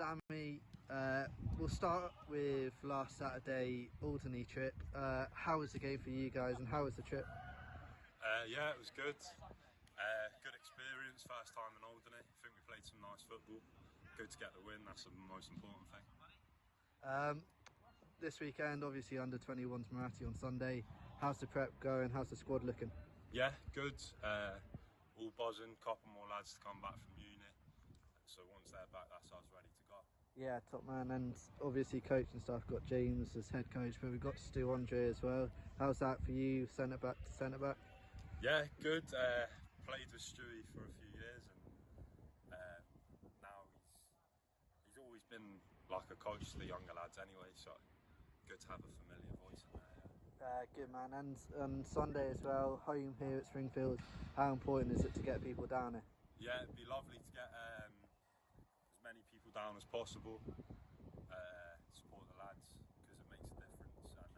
Sammy, we'll start with last Saturday, Alderney trip. How was the game for you guys and how was the trip? Yeah, it was good. Good experience, first time in Alderney. I think we played some nice football. Good to get the win, that's the most important thing. This weekend, obviously under 21's Muratti on Sunday. How's the prep going? How's the squad looking? Yeah, good. All buzzing, couple more lads to come back from uni. So once they're back, that's us ready to go. Yeah, top man. And obviously coach and stuff, got James as head coach, but we've got Stu Andre as well. How's that for you, centre back to centre back? Yeah, good. Played with Stewie for a few years and now he's always been like a coach to the younger lads anyway, so good to have a familiar voice in there. Good man. And Sunday as well, home here at Springfield. How important is it to get people down here? Yeah, it'd be lovely to get as many people down as possible, support the lads because it makes a difference, and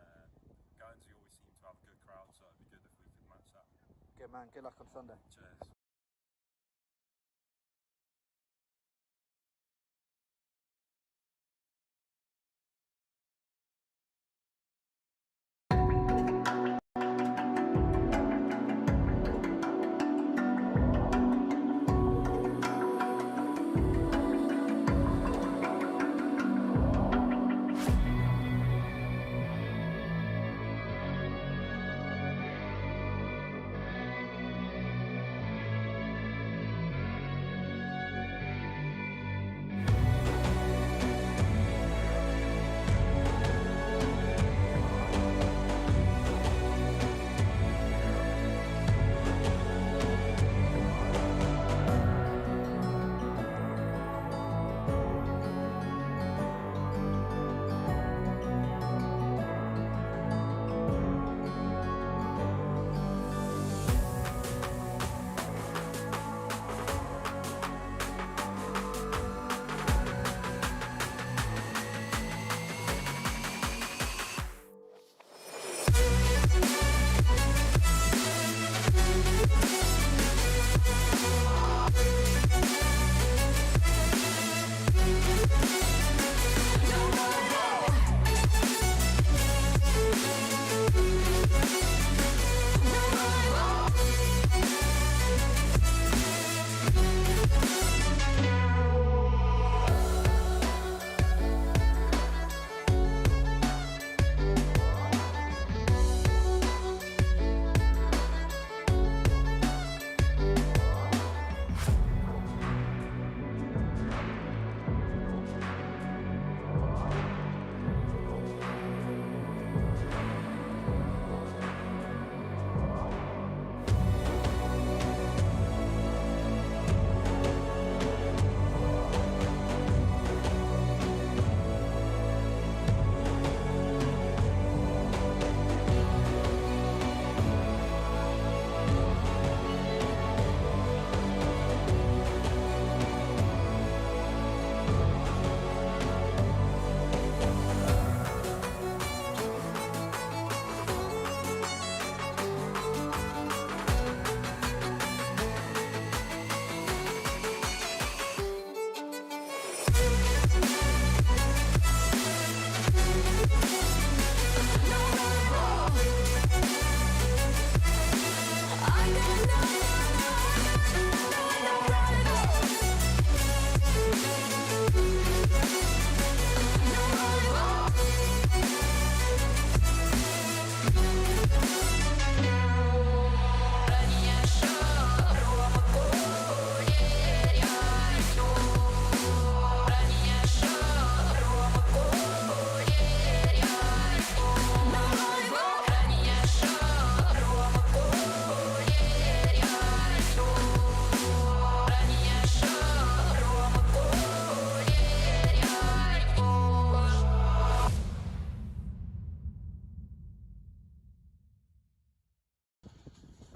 Guernsey always seem to have a good crowd, so it'd be good if we could match that. Good man, good luck on Sunday. Cheers.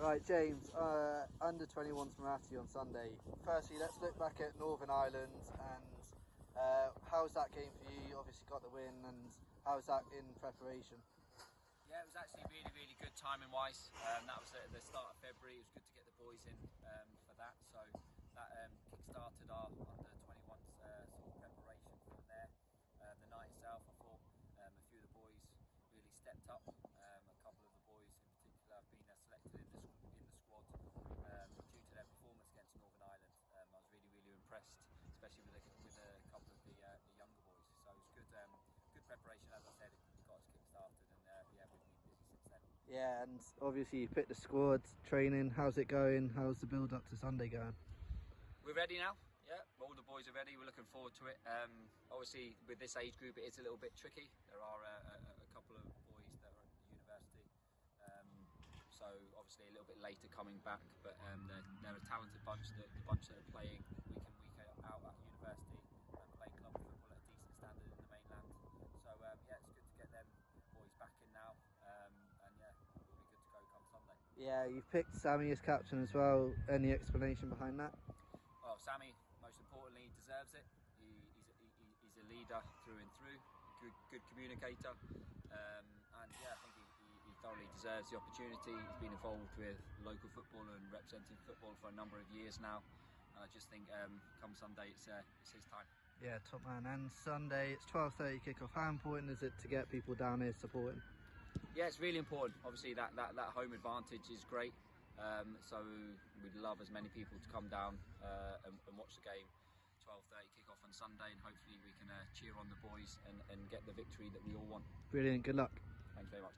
Right, James, under 21's Muratti on Sunday. Firstly, let's look back at Northern Ireland and how's that game for you? You obviously got the win, and how's that in preparation? Yeah, it was actually really good timing wise. That was at the start of February. It was good to get the boys in for that, so that kick-started our under 21's sort of preparation for picked up. A couple of the boys in particular have been selected in the squad due to their performance against Northern Ireland. I was really impressed, especially with a couple of the younger boys. So it's good preparation, as I said. It got us kick-started, and yeah, we've been busy since then. Yeah, and obviously you picked the squad, training. How's it going? How's the build up to Sunday going? We're ready now. Yeah, all the boys are ready. We're looking forward to it. Obviously, with this age group, it is a little bit tricky. There are a couple of boys that are at university, so obviously a little bit later coming back. But they're a talented bunch. The bunch that are playing week in week out at university and playing club football at a decent standard in the mainland. So yeah, it's good to get them boys back in now, and yeah, we'll be good to go come Sunday. Yeah, you've picked Sammy as captain as well. Any explanation behind that? Well, Sammy, most importantly, deserves it. He's a leader through and through, good communicator, and yeah, I think he thoroughly deserves the opportunity. He's been involved with local football and representing football for a number of years now, and I just think come Sunday it's his time. Yeah, top man. And Sunday it's 12:30 kickoff. How important is it to get people down here supporting? Yeah, it's really important. Obviously, that home advantage is great. So we'd love as many people to come down and watch the game. 12:30 kick-off on Sunday, and hopefully we can cheer on the boys and get the victory that we all want. Brilliant, good luck. Thanks very much.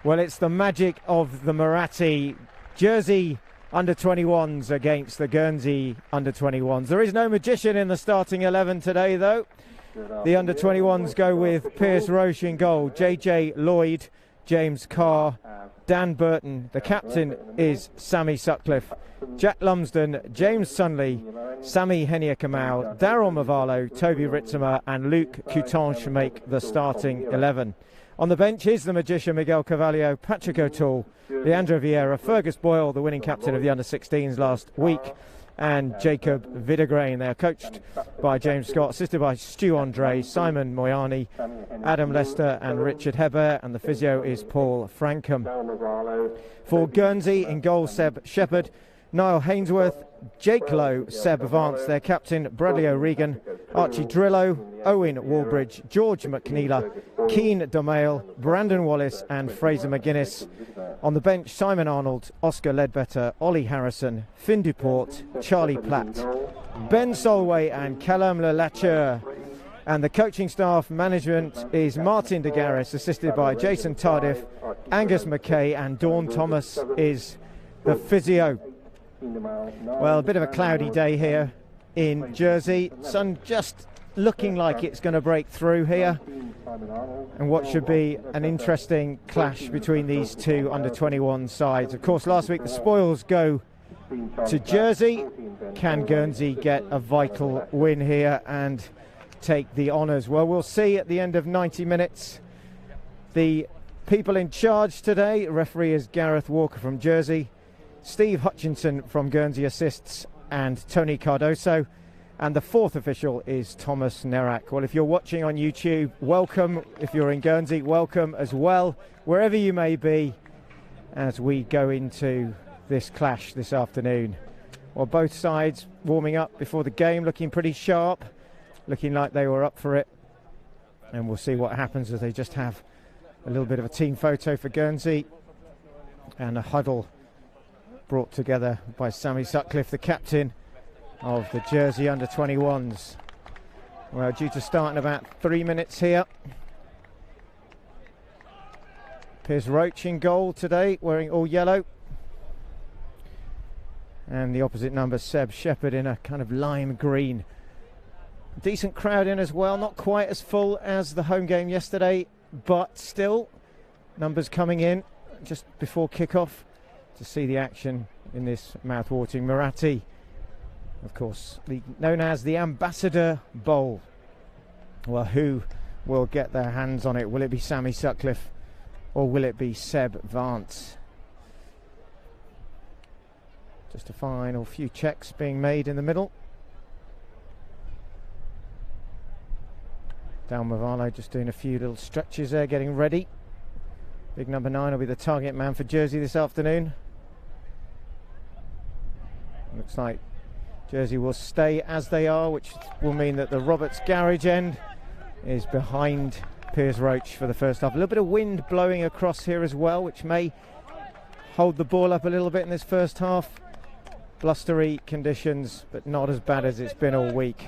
Well, it's the magic of the Muratti Jersey under-21s against the Guernsey under-21s. There is no magician in the starting 11 today, though. The under-21s go with Piers Roche in goal, JJ Lloyd, James Carr, Dan Burton. The captain is Sammy Sutcliffe, Jack Lumsden, James Sunley, Sammy Henia-Kamau, Daryl Mavalo, Toby Ritzimer and Luke Coutanche make the starting 11. On the bench is the magician Miguel Carvalho, Patrick O'Toole, Leandro Vieira, Fergus Boyle, the winning captain of the under-16s last week, and Jacob Videgrain. They are coached by James Scott, assisted by Stu Andre, Simon Moyani, Adam Lester and Richard Hebert, and the physio is Paul Frankham. For Guernsey, in goal Seb Shepherd, Niall Hainsworth, Jake Lowe, Seb Vance, their captain Bradley O'Regan, Archie Drillo, Owen Walbridge, George McNeela, Keane Domale, Brandon Wallace and Fraser McGuinness. On the bench, Simon Arnold, Oscar Ledbetter, Ollie Harrison, Finn Duport, Charlie Platt, Ben Solway and Callum Lelacheur. And the coaching staff management is Martin de Garis, assisted by Jason Tardif, Angus McKay and Dawn Thomas is the physio. Well, a bit of a cloudy day here in Jersey. Sun just looking like it's going to break through here. And what should be an interesting clash between these two under-21 sides. Of course, last week the spoils go to Jersey. Can Guernsey get a vital win here and take the honours? Well, we'll see at the end of 90 minutes. The people in charge today, referee is Gareth Walker from Jersey, Steve Hutchinson from Guernsey assists, and Tony Cardoso. And the fourth official is Thomas Nerak. Well, if you're watching on YouTube, welcome. If you're in Guernsey, welcome as well, wherever you may be, as we go into this clash this afternoon. Well, both sides warming up before the game, looking pretty sharp, looking like they were up for it. And we'll see what happens as they just have a little bit of a team photo for Guernsey and a huddle brought together by Sammy Sutcliffe, the captain of the Jersey under-21s. Well, due to start in about 3 minutes here. Piers Roach in goal today, wearing all yellow. And the opposite number, Seb Shepherd, in a kind of lime green. Decent crowd in as well, not quite as full as the home game yesterday, but still numbers coming in just before kickoff to see the action in this mouth-watering Muratti. Of course, known as the Ambassadeur Bowl. Well, who will get their hands on it? Will it be Sammy Sutcliffe or will it be Seb Vance? Just a final few checks being made in the middle. Dal Movalo just doing a few little stretches there, getting ready. Big number 9 will be the target man for Jersey this afternoon. Looks like Jersey will stay as they are, which will mean that the Roberts Garage end is behind Piers Roach for the first half. A little bit of wind blowing across here as well, which may hold the ball up a little bit in this first half. Blustery conditions, but not as bad as it's been all week.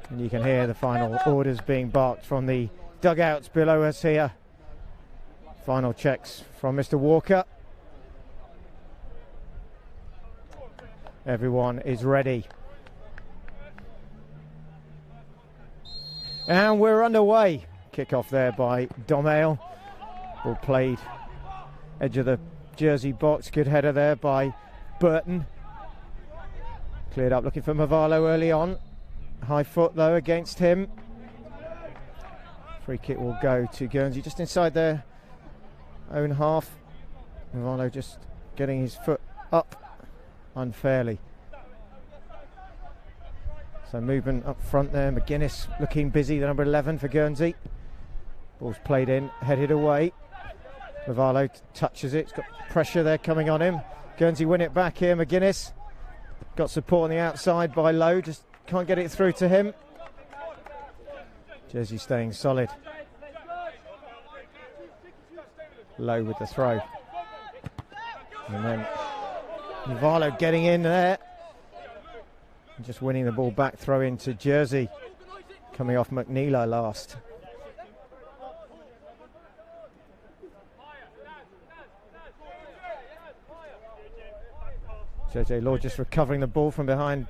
And you can hear the final orders being barked from the dugouts below us here. Final checks from Mr. Walker. Everyone is ready. And we're underway. Kick-off there by Domale. Ball played edge of the Jersey box. Good header there by Burton. Cleared up, looking for Movalo early on. High foot though against him. Free kick will go to Guernsey just inside their own half. Movalo just getting his foot up unfairly. So movement up front there. McGuinness looking busy, the number 11 for Guernsey. Ball's played in, headed away. Movalo touches it. It's got pressure there coming on him. Guernsey win it back here. McGuinness got support on the outside by Lowe. Just can't get it through to him. Jersey staying solid. Lowe with the throw. And then Movalo getting in there. Just winning the ball back, throw into Jersey. Coming off McNeela last. JJ Law just recovering the ball from behind.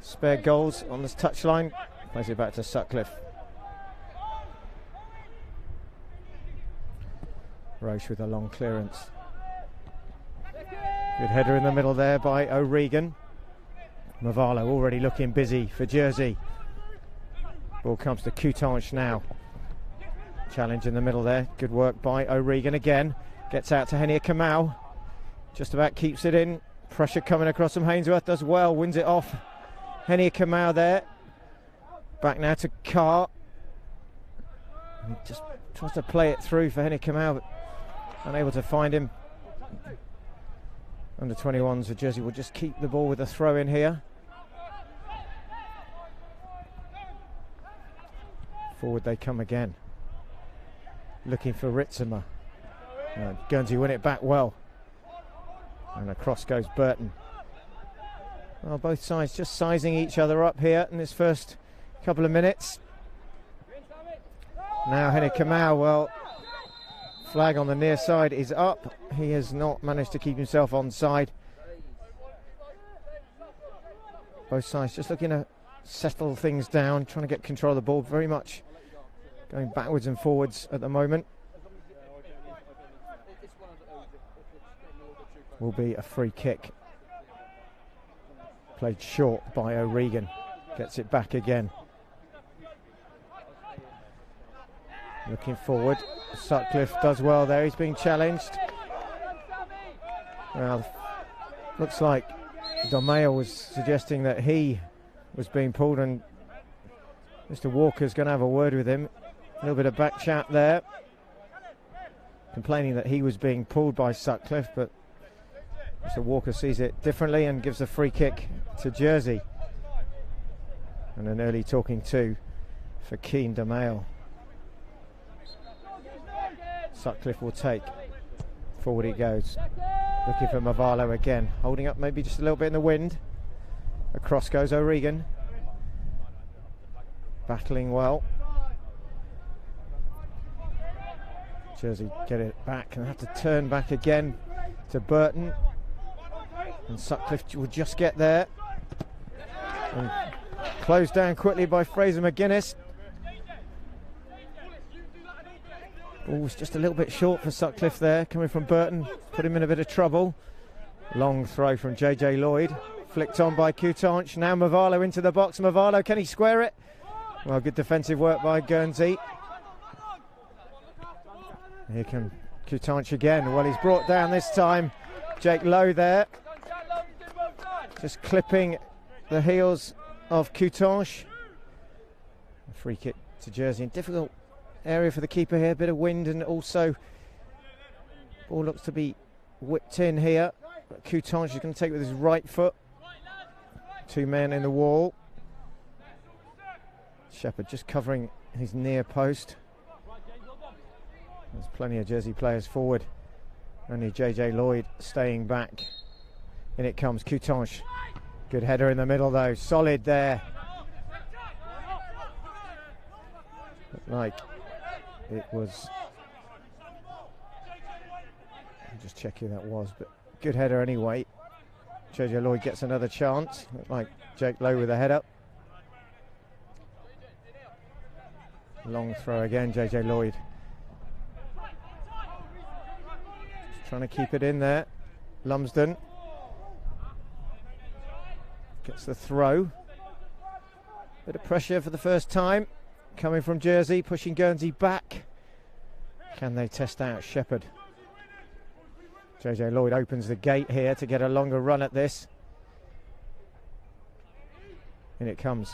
Spare goals on this touchline. Plays it back to Sutcliffe. Roche with a long clearance. Good header in the middle there by O'Regan. Movalo already looking busy for Jersey. Ball comes to Coutange now. Challenge in the middle there. Good work by O'Regan again. Gets out to Henia Kamau. Just about keeps it in. Pressure coming across from Hainsworth. Does well. Wins it off. Henia Kamau there. Back now to Carr. He just tries to play it through for Henia Kamau, but unable to find him. Under 21s for Jersey will just keep the ball with a throw in here. Forward they come again. Looking for Ritzema. Guernsey win it back well. And across goes Burton. Well, both sides just sizing each other up here in this first couple of minutes. Now Henia Kamau, well, flag on the near side is up. He has not managed to keep himself onside. Both sides just looking to settle things down, trying to get control of the ball, very much going backwards and forwards at the moment. Will be a free kick. Played short by O'Regan. Gets it back again. Looking forward. Sutcliffe does well there. He's being challenged. Well, looks like Domale was suggesting that he was being pulled, and Mr. Walker's going to have a word with him. A little bit of back chat there. Complaining that he was being pulled by Sutcliffe, but So Walker sees it differently and gives a free kick to Jersey. And an early talking to for Keane DeMail. Sutcliffe will take. Forward he goes. Looking for Mavalo again. Holding up maybe just a little bit in the wind. Across goes O'Regan. Battling well. Jersey get it back and have to turn back again to Burton. And Sutcliffe will just get there. And closed down quickly by Fraser McGuinness. Ball was just a little bit short for Sutcliffe there, coming from Burton, put him in a bit of trouble. Long throw from JJ Lloyd, flicked on by Coutanche. Now Mavalo into the box. Mavalo, can he square it? Well, good defensive work by Guernsey. Here can Coutanche again. Well, he's brought down this time. Jake Lowe there, just clipping the heels of Coutanche. A free kick to Jersey. Difficult area for the keeper here, bit of wind, and also ball looks to be whipped in here. But Coutanche is going to take with his right foot. Two men in the wall. Shepherd just covering his near post. There's plenty of Jersey players forward. Only JJ Lloyd staying back. In it comes Coutanche. Good header in the middle though, solid there. Looked like it was, I'll just check who that was, but good header anyway. JJ Lloyd gets another chance. Looked like Jake Lowe with a head up. Long throw again, JJ Lloyd. Just trying to keep it in there. Lumsden gets the throw. Bit of pressure for the first time coming from Jersey, pushing Guernsey back. Can they test out Shepherd? JJ Lloyd opens the gate here to get a longer run at this. In it comes.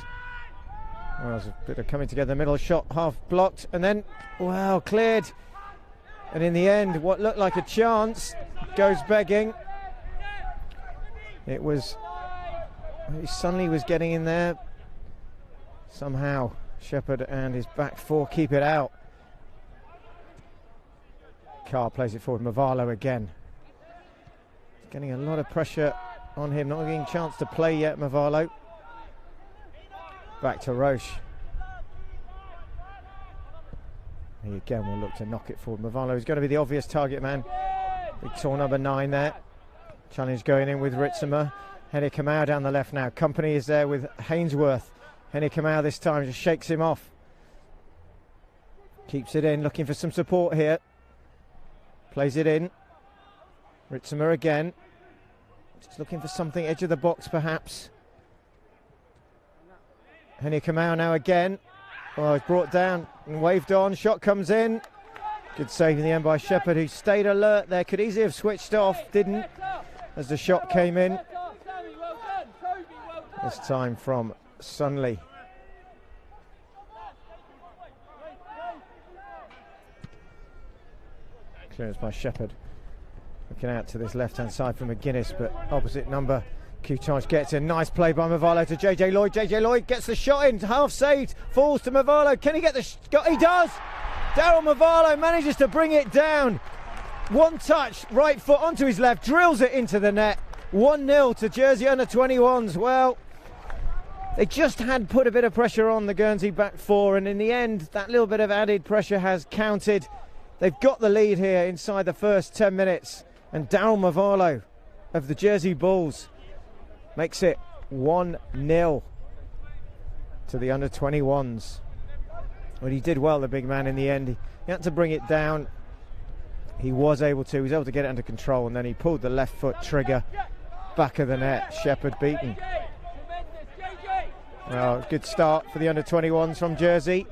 Well, there's a bit of coming together, middle shot half blocked, and then, wow, cleared. And in the end, what looked like a chance goes begging. It was, Sunley was getting in there. Somehow, Shepherd and his back four keep it out. Carr plays it forward, Mavalo again. Getting a lot of pressure on him, not getting a chance to play yet, Mavalo. Back to Roche. He again will look to knock it forward. Mavalo is going to be the obvious target man. Big tall number 9 there. Challenge going in with Ritzimer. Henny Kamau down the left now. Company is there with Hainsworth. Henny Kamau this time just shakes him off. Keeps it in, looking for some support here. Plays it in. Ritzimer again. Just looking for something, edge of the box perhaps. Henny Kamau now again. Oh, it's brought down and waved on. Shot comes in. Good save in the end by Shepherd, who stayed alert there. Could easily have switched off, didn't, as the shot came in. This time from Sunley. Clearance by Shepherd. Looking out to this left-hand side from McGuinness, but opposite number. Coutanche gets a nice play by Mavalo to JJ Lloyd. JJ Lloyd gets the shot in, half saved, falls to Mavalo. Can he get the shot? He does! Daryl Mavalo manages to bring it down. One touch, right foot onto his left, drills it into the net. 1-0 to Jersey under-21s. Well, they just had put a bit of pressure on the Guernsey back four, and in the end, that little bit of added pressure has counted. They've got the lead here inside the first 10 minutes, and Daryl Mavalo of the Jersey Bulls makes it 1-0 to the under-21s. Well, he did well, the big man, in the end. He had to bring it down. He was able to. He was able to get it under control, and then he pulled the left foot trigger. Back of the net. Shepherd beaten. Well, good start for the under-21s from Jersey.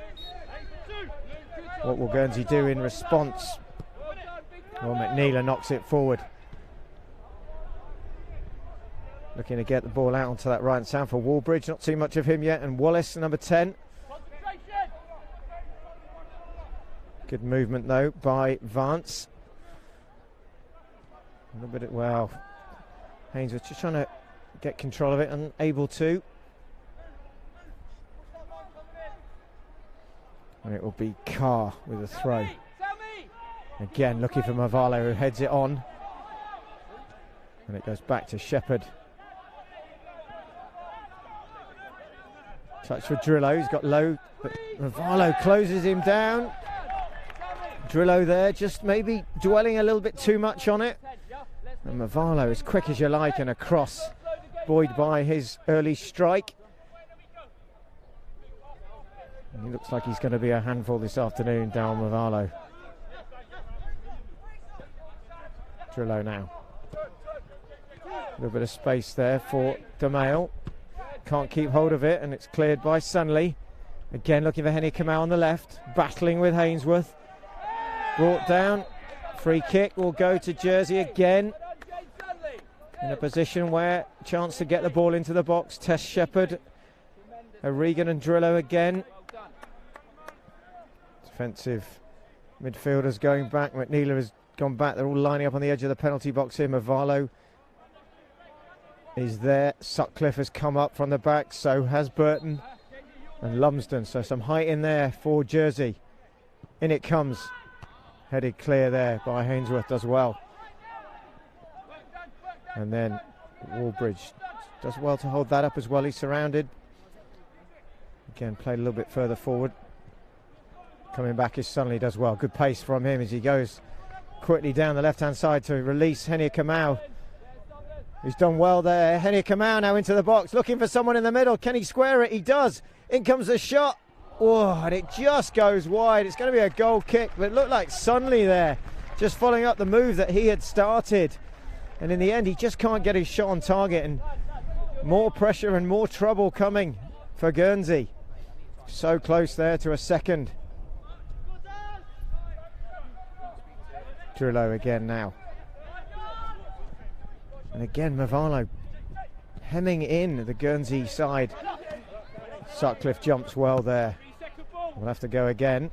What will Guernsey do in response? Well, McNeela knocks it forward. Looking to get the ball out onto that right side for Wallbridge. Not too much of him yet. And Wallace, number 10. Good movement, though, by Vance. A little bit, well, Hainsworth just trying to get control of it, unable to. And it will be Carr with a throw. Again, looking for Mavala, who heads it on. And it goes back to Shepherd. Touch for Drillo, he's got low, but Mavala closes him down. Drillo there, just maybe dwelling a little bit too much on it. And Mavala, as quick as you like, and across, buoyed by his early strike. And he looks like he's going to be a handful this afternoon, Darren Mavala. Drillo now. A little bit of space there for DeMail. Can't keep hold of it, and it's cleared by Sunley. Again looking for Henny Kamau on the left, battling with Hainsworth. Brought down, free kick will go to Jersey again. In a position where chance to get the ball into the box. Tess Shepherd, O'Regan and Drillo again. Defensive midfielders going back. McNeela has gone back. They're all lining up on the edge of the penalty box here. Mavala is there. Sutcliffe has come up from the back. So has Burton and Lumsden. So some height in there for Jersey. In it comes. Headed clear there by Hainsworth, does well. And then Wallbridge does well to hold that up as well. He's surrounded. Again, played a little bit further forward. Coming back is Sunley, does well. Good pace from him as he goes quickly down the left-hand side to release Henny Kamau. He's done well there. Henny Kamau now into the box, looking for someone in the middle. Can he square it? He does. In comes the shot. Oh, and it just goes wide. It's going to be a goal kick, but it looked like Sunley there, just following up the move that he had started. And in the end, he just can't get his shot on target, and more pressure and more trouble coming for Guernsey. So close there to a second. Drillo again now. And again, Mavala hemming in the Guernsey side. Sutcliffe jumps well there. We'll have to go again.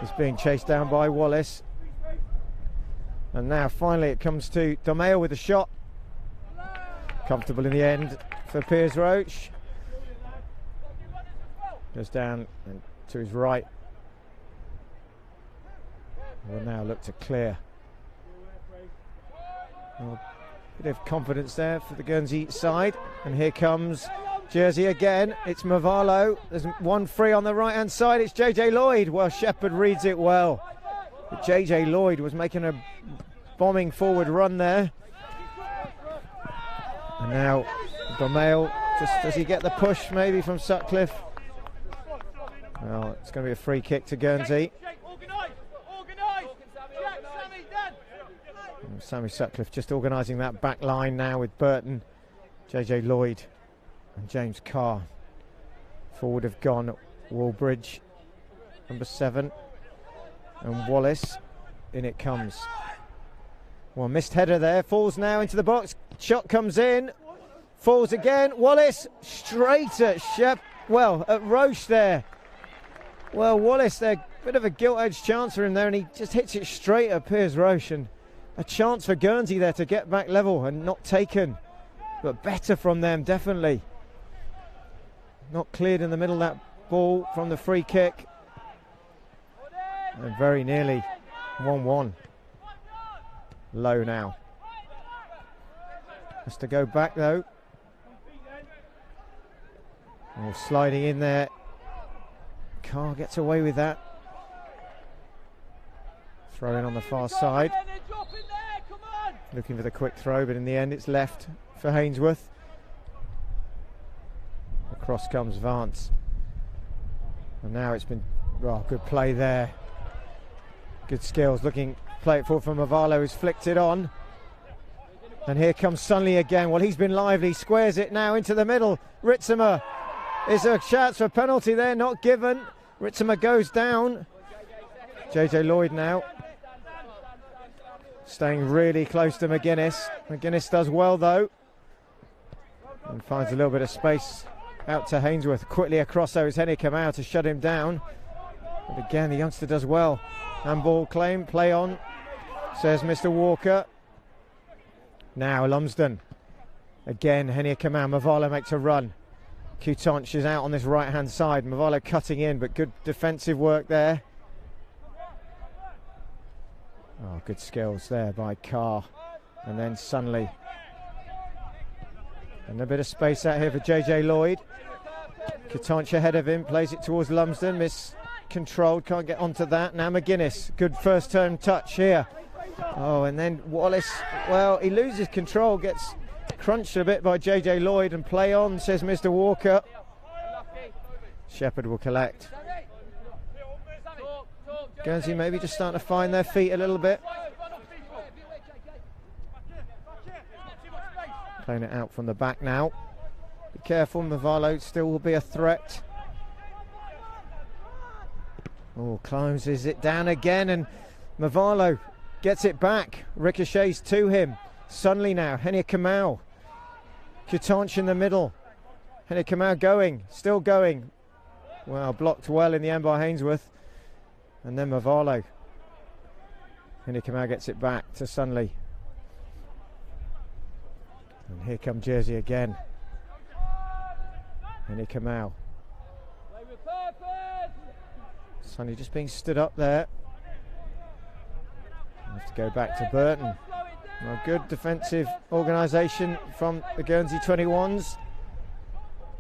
He's being chased down by Wallace. And now finally it comes to DeMail with a shot. Comfortable in the end for Piers Roach. Goes down and to his right. We'll now look to clear. Well, bit of confidence there for the Guernsey side. And here comes Jersey again. It's Mavala. There's one free on the right hand side. It's JJ Lloyd. Well, Shepherd reads it well. But JJ Lloyd was making a bombing forward run there. And now DeMail, just does he get the push maybe from Sutcliffe? Well, it's going to be a free kick to Guernsey. And Sammy Sutcliffe just organising that back line now with Burton, JJ Lloyd and James Carr. Forward have gone Wallbridge, number 7, and Wallace. In it comes. Well, missed header there, falls now into the box. Shot comes in, falls again. Wallace straight at at Roche there. Well, Wallace there, bit of a gilt-edged chance for him there, and he just hits it straight at Piers Roche. And a chance for Guernsey there to get back level, and not taken, but better from them, definitely. Not cleared in the middle, that ball from the free kick. And very nearly 1-1. Low now. Has to go back though. Oh, sliding in there. Carr gets away with that. Throw in on the far side. Looking for the quick throw, but in the end it's left for Hainsworth. Across comes Vance. And now it's been, good play there. Good skills, looking, play it forward from Mavala, who's flicked it on. And here comes Sunley again. Well, he's been lively, squares it now into the middle. Ritzimer, is there a chance for a penalty there? Not given. Ritzimer goes down. JJ Lloyd now. Staying really close to McGuinness. McGuinness does well though. And finds a little bit of space out to Hainsworth. Quickly across there is Henny Kamau to shut him down. But again, the youngster does well. Handball claim, play on, says Mr. Walker. Now Lumsden Again, Henia Kamau. Mavalo makes a run. Kutanch is out on this right-hand side. Mavalo cutting in, but good defensive work there. Oh, good skills there by Carr. And then Sunley. And a bit of space out here for JJ Lloyd. Kutanch ahead of him, plays it towards Lumsden. Miscontrolled, can't get onto that. Now McGuinness, good first term touch here. Oh, and then Wallace, well, he loses control, gets crunched a bit by JJ Lloyd, and play on, says Mr. Walker. Shepherd will collect. Guernsey maybe just starting to find their feet a little bit. Playing it out from the back now. Be careful, Mavalo still will be a threat. Oh, climbs it down again, and Mavalo gets it back. Ricochets to him. Sunley now, Henia Kamau. Kutanch in the middle. Henia Kamau going, still going. Well, blocked well in the end by Hainsworth. And then Mavalo. Henia Kamau gets it back to Sunley. And here come Jersey again. Henia Kamau. Sunley just being stood up there. Have to go back to Burton. Well, good defensive organisation from the Guernsey 21s.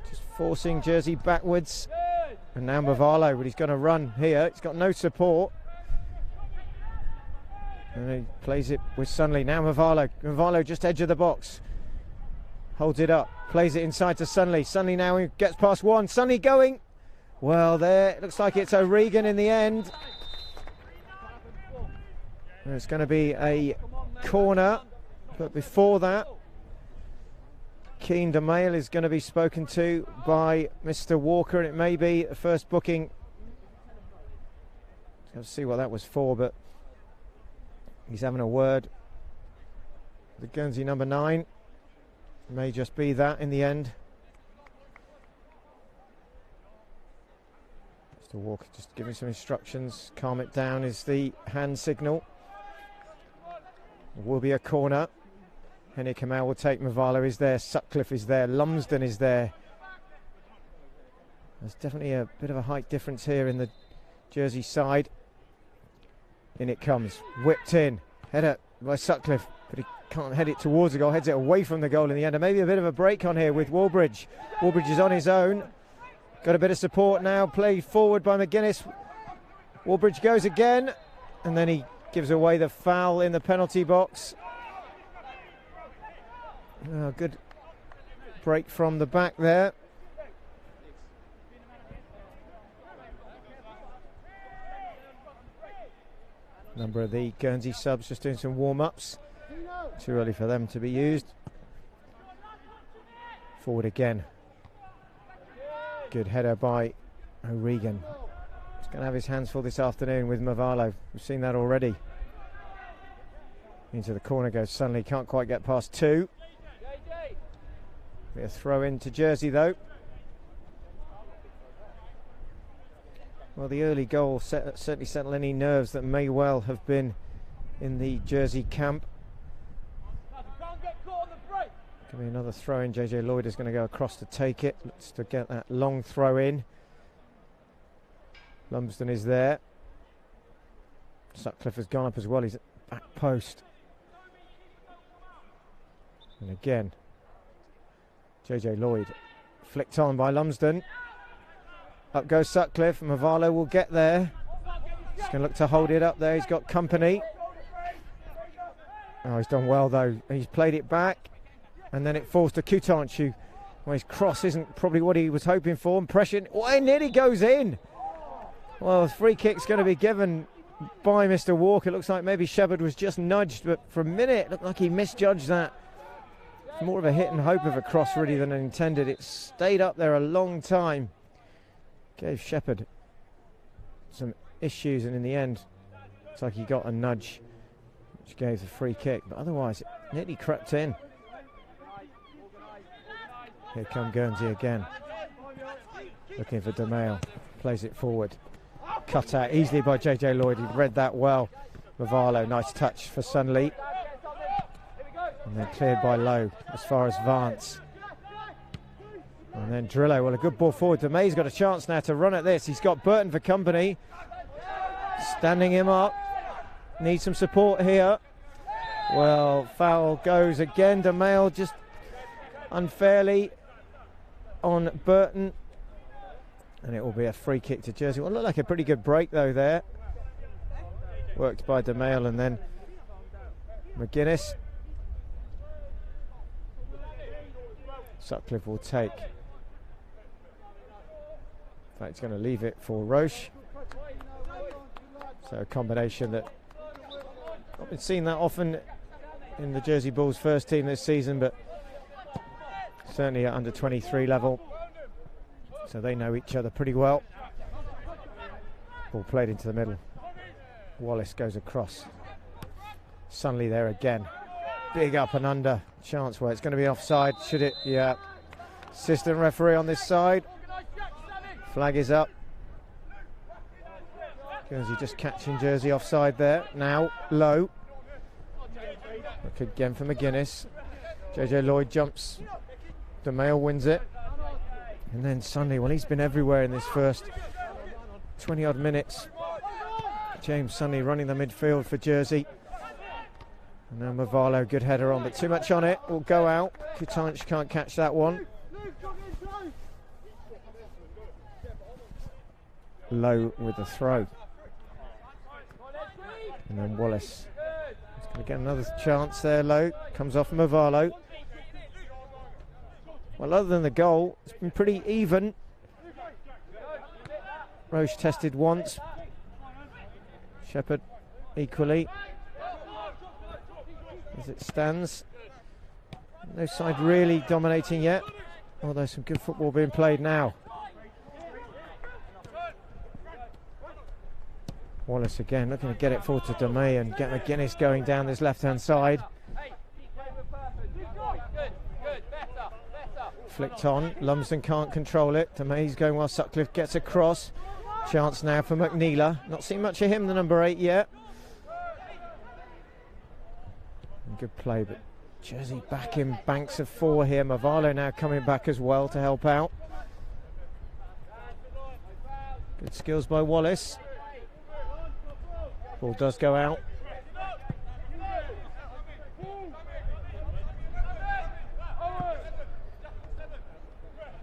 Just forcing Jersey backwards. And now Mavalo, but he's going to run here. He's got no support. And he plays it with Sunley. Now Mavalo. Mavalo just edge of the box. Holds it up. Plays it inside to Sunley. Sunley now gets past one. Sunley going. Well, there. It looks like it's O'Regan in the end. It's going to be a corner. But before that, Keane DeMail is going to be spoken to by Mr. Walker, and it may be the first booking. Let's see what that was for, but he's having a word. The Guernsey number 9 may just be that in the end. Mr. Walker just giving some instructions. Calm it down is the hand signal. It will be a corner. Henia Kamau will take. Mavalo is there. Sutcliffe is there. Lumsden is there. There's definitely a bit of a height difference here in the Jersey side. In it comes. Whipped in. Header by Sutcliffe. But he can't head it towards the goal. Heads it away from the goal in the end. And maybe a bit of a break on here with Wallbridge. Wallbridge is on his own. Got a bit of support now. Played forward by McGuinness. Wallbridge goes again. And then he gives away the foul in the penalty box. Oh, good break from the back there. Number of the Guernsey subs just doing some warm-ups. Too early for them to be used. Forward again. Good header by O'Regan. He's going to have his hands full this afternoon with Mavalo. We've seen that already. Into the corner goes Sunley. Can't quite get past two. Be a throw in to Jersey though. Well, the early goal certainly settled any nerves that may well have been in the Jersey camp. Give me another throw in. JJ Lloyd is going to go across to take it. Looks to get that long throw in. Lumsden is there. Sutcliffe has gone up as well. He's at back post. And again, JJ Lloyd flicked on by Lumsden. Up goes Sutcliffe. Mavalo will get there. He's going to look to hold it up there. He's got company. Oh, he's done well though. He's played it back. And then it falls to Kutanch, who, well, his cross isn't probably what he was hoping for. And pressure, oh, it nearly goes in. Well, the free kick's going to be given by Mr. Walker. It looks like maybe Shepherd was just nudged, but for a minute it looked like he misjudged that. It's more of a hit and hope of a cross really than intended. It stayed up there a long time. Gave Shepherd some issues, and in the end it's like he got a nudge which gave the free kick, but otherwise it nearly crept in. Here come Guernsey again, looking for DeMail. Plays it forward, cut out easily by JJ Lloyd. He read that well. Mavalo, nice touch for Sunley. And then cleared by Lowe as far as Vance. And then Drillo, well, a good ball forward. DeMay's got a chance now to run at this. He's got Burton for company. Standing him up. Needs some support here. Well, foul goes again. DeMay just unfairly on Burton. And it will be a free kick to Jersey. Well, looked like a pretty good break, though, there. Worked by DeMay and then McGuinness. Sutcliffe will take. In fact, he's going to leave it for Roche. So a combination that not been seen that often in the Jersey Bulls first team this season, but certainly at under 23 level. So they know each other pretty well. Ball played into the middle. Wallace goes across. Sunley there again. Big up and under. Chance where it's going to be offside. Should it? Yeah. Assistant referee on this side. Flag is up. Guernsey just catching Jersey offside there. Now Low. Look again for McGuinness. JJ Lloyd jumps. DeMay wins it. And then Sunley, well, he's been everywhere in this first 20 odd minutes. James Sunley running the midfield for Jersey. And now Movalo, good header on, but too much on it. Will go out. Kutanch can't catch that one. Low with the throw. And then Wallace. He's going to get another chance there, Low. Comes off Movalo. Well, other than the goal, it's been pretty even. Roche tested once. Shepherd equally. As it stands. No side really dominating yet. Although some good football being played now. Wallace again looking to get it forward to DeMay and get McGuinness going down this left-hand side. Flicked on. Lumsden can't control it. DeMay's going while Sutcliffe gets across. Chance now for McNeela. Not seen much of him, the number 8 yet. Good play, but Jersey back in banks of 4 here. Movalo now coming back as well to help out. Good skills by Wallace. Ball does go out.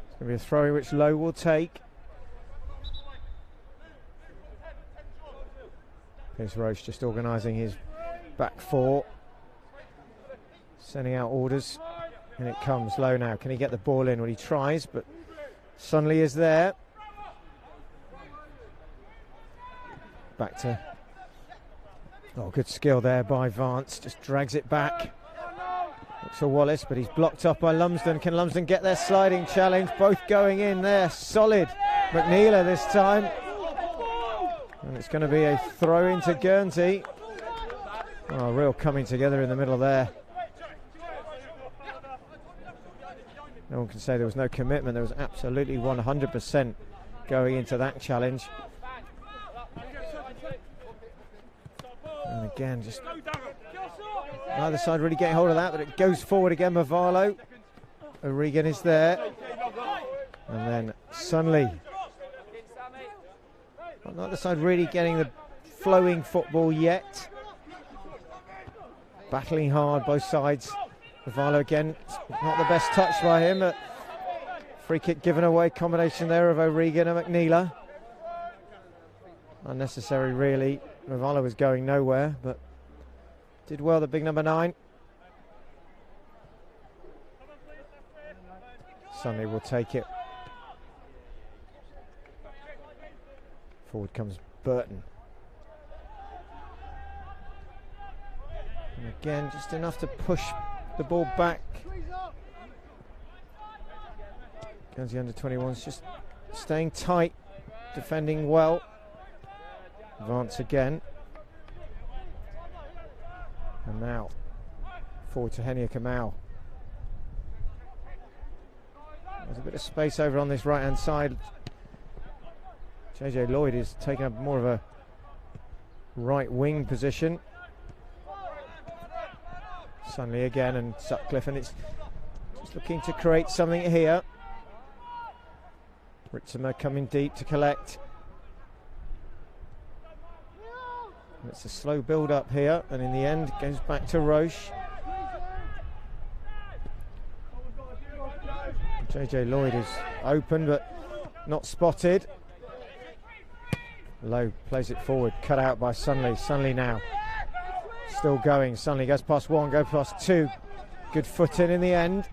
It's going to be a throw which Lowe will take. Here's Roche just organising his back 4. Sending out orders. And it comes. Lowe now. Can he get the ball in? Well, he tries, but Sunley is there. Back to... Oh, good skill there by Vance. Just drags it back. Looks for Wallace, but he's blocked off by Lumsden. Can Lumsden get their sliding challenge? Both going in there. Solid. McNeela this time. And it's going to be a throw into Guernsey. Oh, real coming together in the middle there. No one can say there was no commitment. There was absolutely 100% going into that challenge. And again, just neither side really getting hold of that, but it goes forward again. Movalo. O'Regan is there. And then Sunley. Neither side really getting the flowing football yet. Battling hard, both sides. Movalo again, not the best touch by him, but free kick given away. Combination there of O'Regan and McNeela. Unnecessary, really. Movalo was going nowhere, but did well, the big number 9. Sunley will take it. Forward comes Burton. And again, just enough to push the ball back. Guernsey under 21's just staying tight, defending well. Vance again. And now forward to Henia Kamau. There's a bit of space over on this right hand side. JJ Lloyd is taking up more of a right wing position. Suddenly again, and Sutcliffe, and it's just looking to create something here. Ritzema coming deep to collect. And it's a slow build up here, and in the end goes back to Roche. JJ Lloyd is open but not spotted. Lowe plays it forward, cut out by Sunley. Sunley now still going. Sunley goes past one, goes past two. Good foot in the end.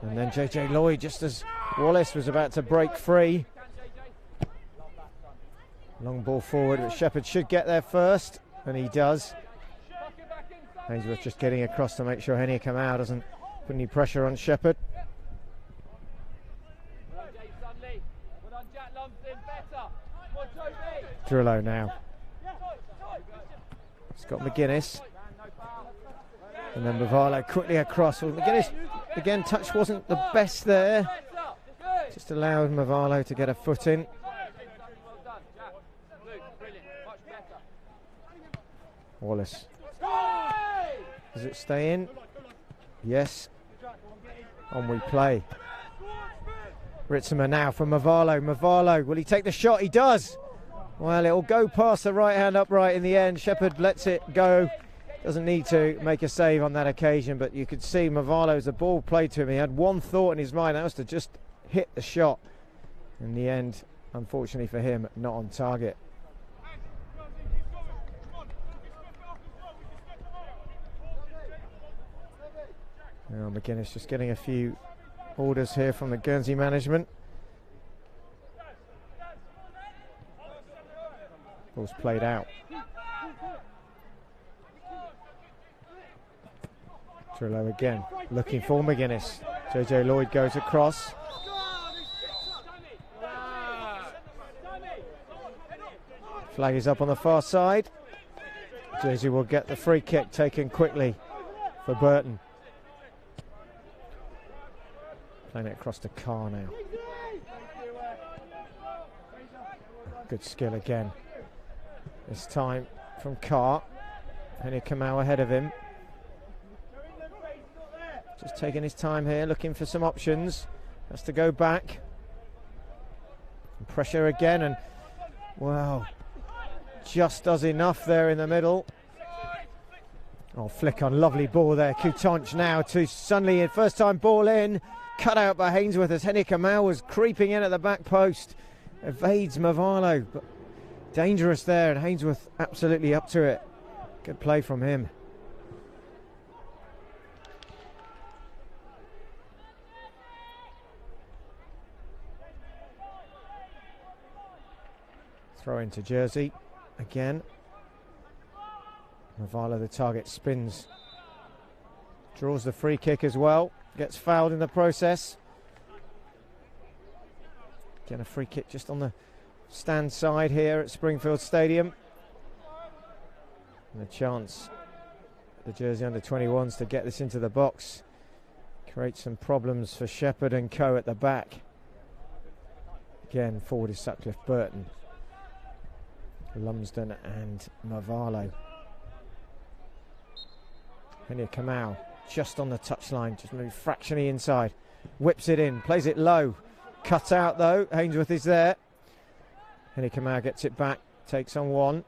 And then JJ Lloyd, just as Wallace was about to break free. Long ball forward, but Shepherd should get there first, and he does. Hainsworth just getting across to make sure Henny Kamau doesn't put any pressure on Shepherd. Drillo now. Scott McGuinness. And then Mavalo quickly across. Well, McGuinness, again, touch wasn't the best there. Just allowed Mavalo to get a foot in. Wallace. Does it stay in? Yes. On we play. Ritzema now from Mavalo. Mavalo, will he take the shot? He does. Well, it'll go past the right hand upright in the end. Shepherd lets it go. Doesn't need to make a save on that occasion, but you could see Mavalo, as the ball played to him, he had one thought in his mind, that was to just hit the shot. In the end, unfortunately for him, not on target. Now McGuinness just getting a few orders here from the Guernsey management. Ball's played out. Trillo again, looking for McGuinness. JJ Lloyd goes across. Flag is up on the far side. Jersey will get the free kick taken quickly for Burton. Playing it across to Carr now. Good skill again. This time from Carr. Henny Kamau ahead of him. Just taking his time here, looking for some options. Has to go back. And pressure again, and well, just does enough there in the middle. Oh, flick on, lovely ball there. Coutanche now to Sunley, first time ball in. Cut out by Hainsworth as Henny Kamau was creeping in at the back post. Evades Mavalo, but dangerous there, and Hainsworth absolutely up to it. Good play from him. Throw into Jersey again. Mavalo, the target, spins. Draws the free kick as well. Gets fouled in the process. Again, a free kick just on the stand side here at Springfield Stadium. And a chance for the Jersey under-21s to get this into the box. Create some problems for Shepherd and co at the back. Again, forward is Sutcliffe, Burton, Lumsden and Mavalo. Henny Kamau just on the touchline, just moved fractionally inside. Whips it in, plays it low. Cut out though, Hainsworth is there. Henny Kamau gets it back, takes on one.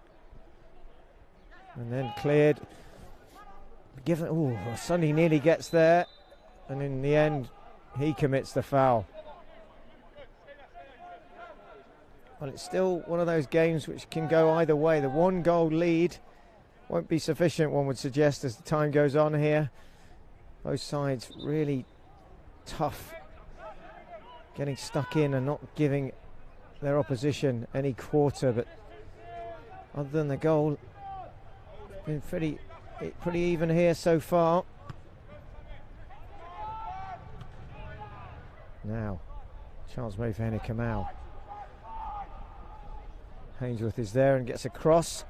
And then cleared. Given, ooh, Sunny nearly gets there. And in the end, he commits the foul. Well, it's still one of those games which can go either way. The 1-goal lead won't be sufficient, one would suggest, as the time goes on here. Both sides really tough, getting stuck in and not giving their opposition any quarter. But other than the goal, it's been pretty even here so far. Now, chance made for Henny Kamau. Hainsworth is there and gets across.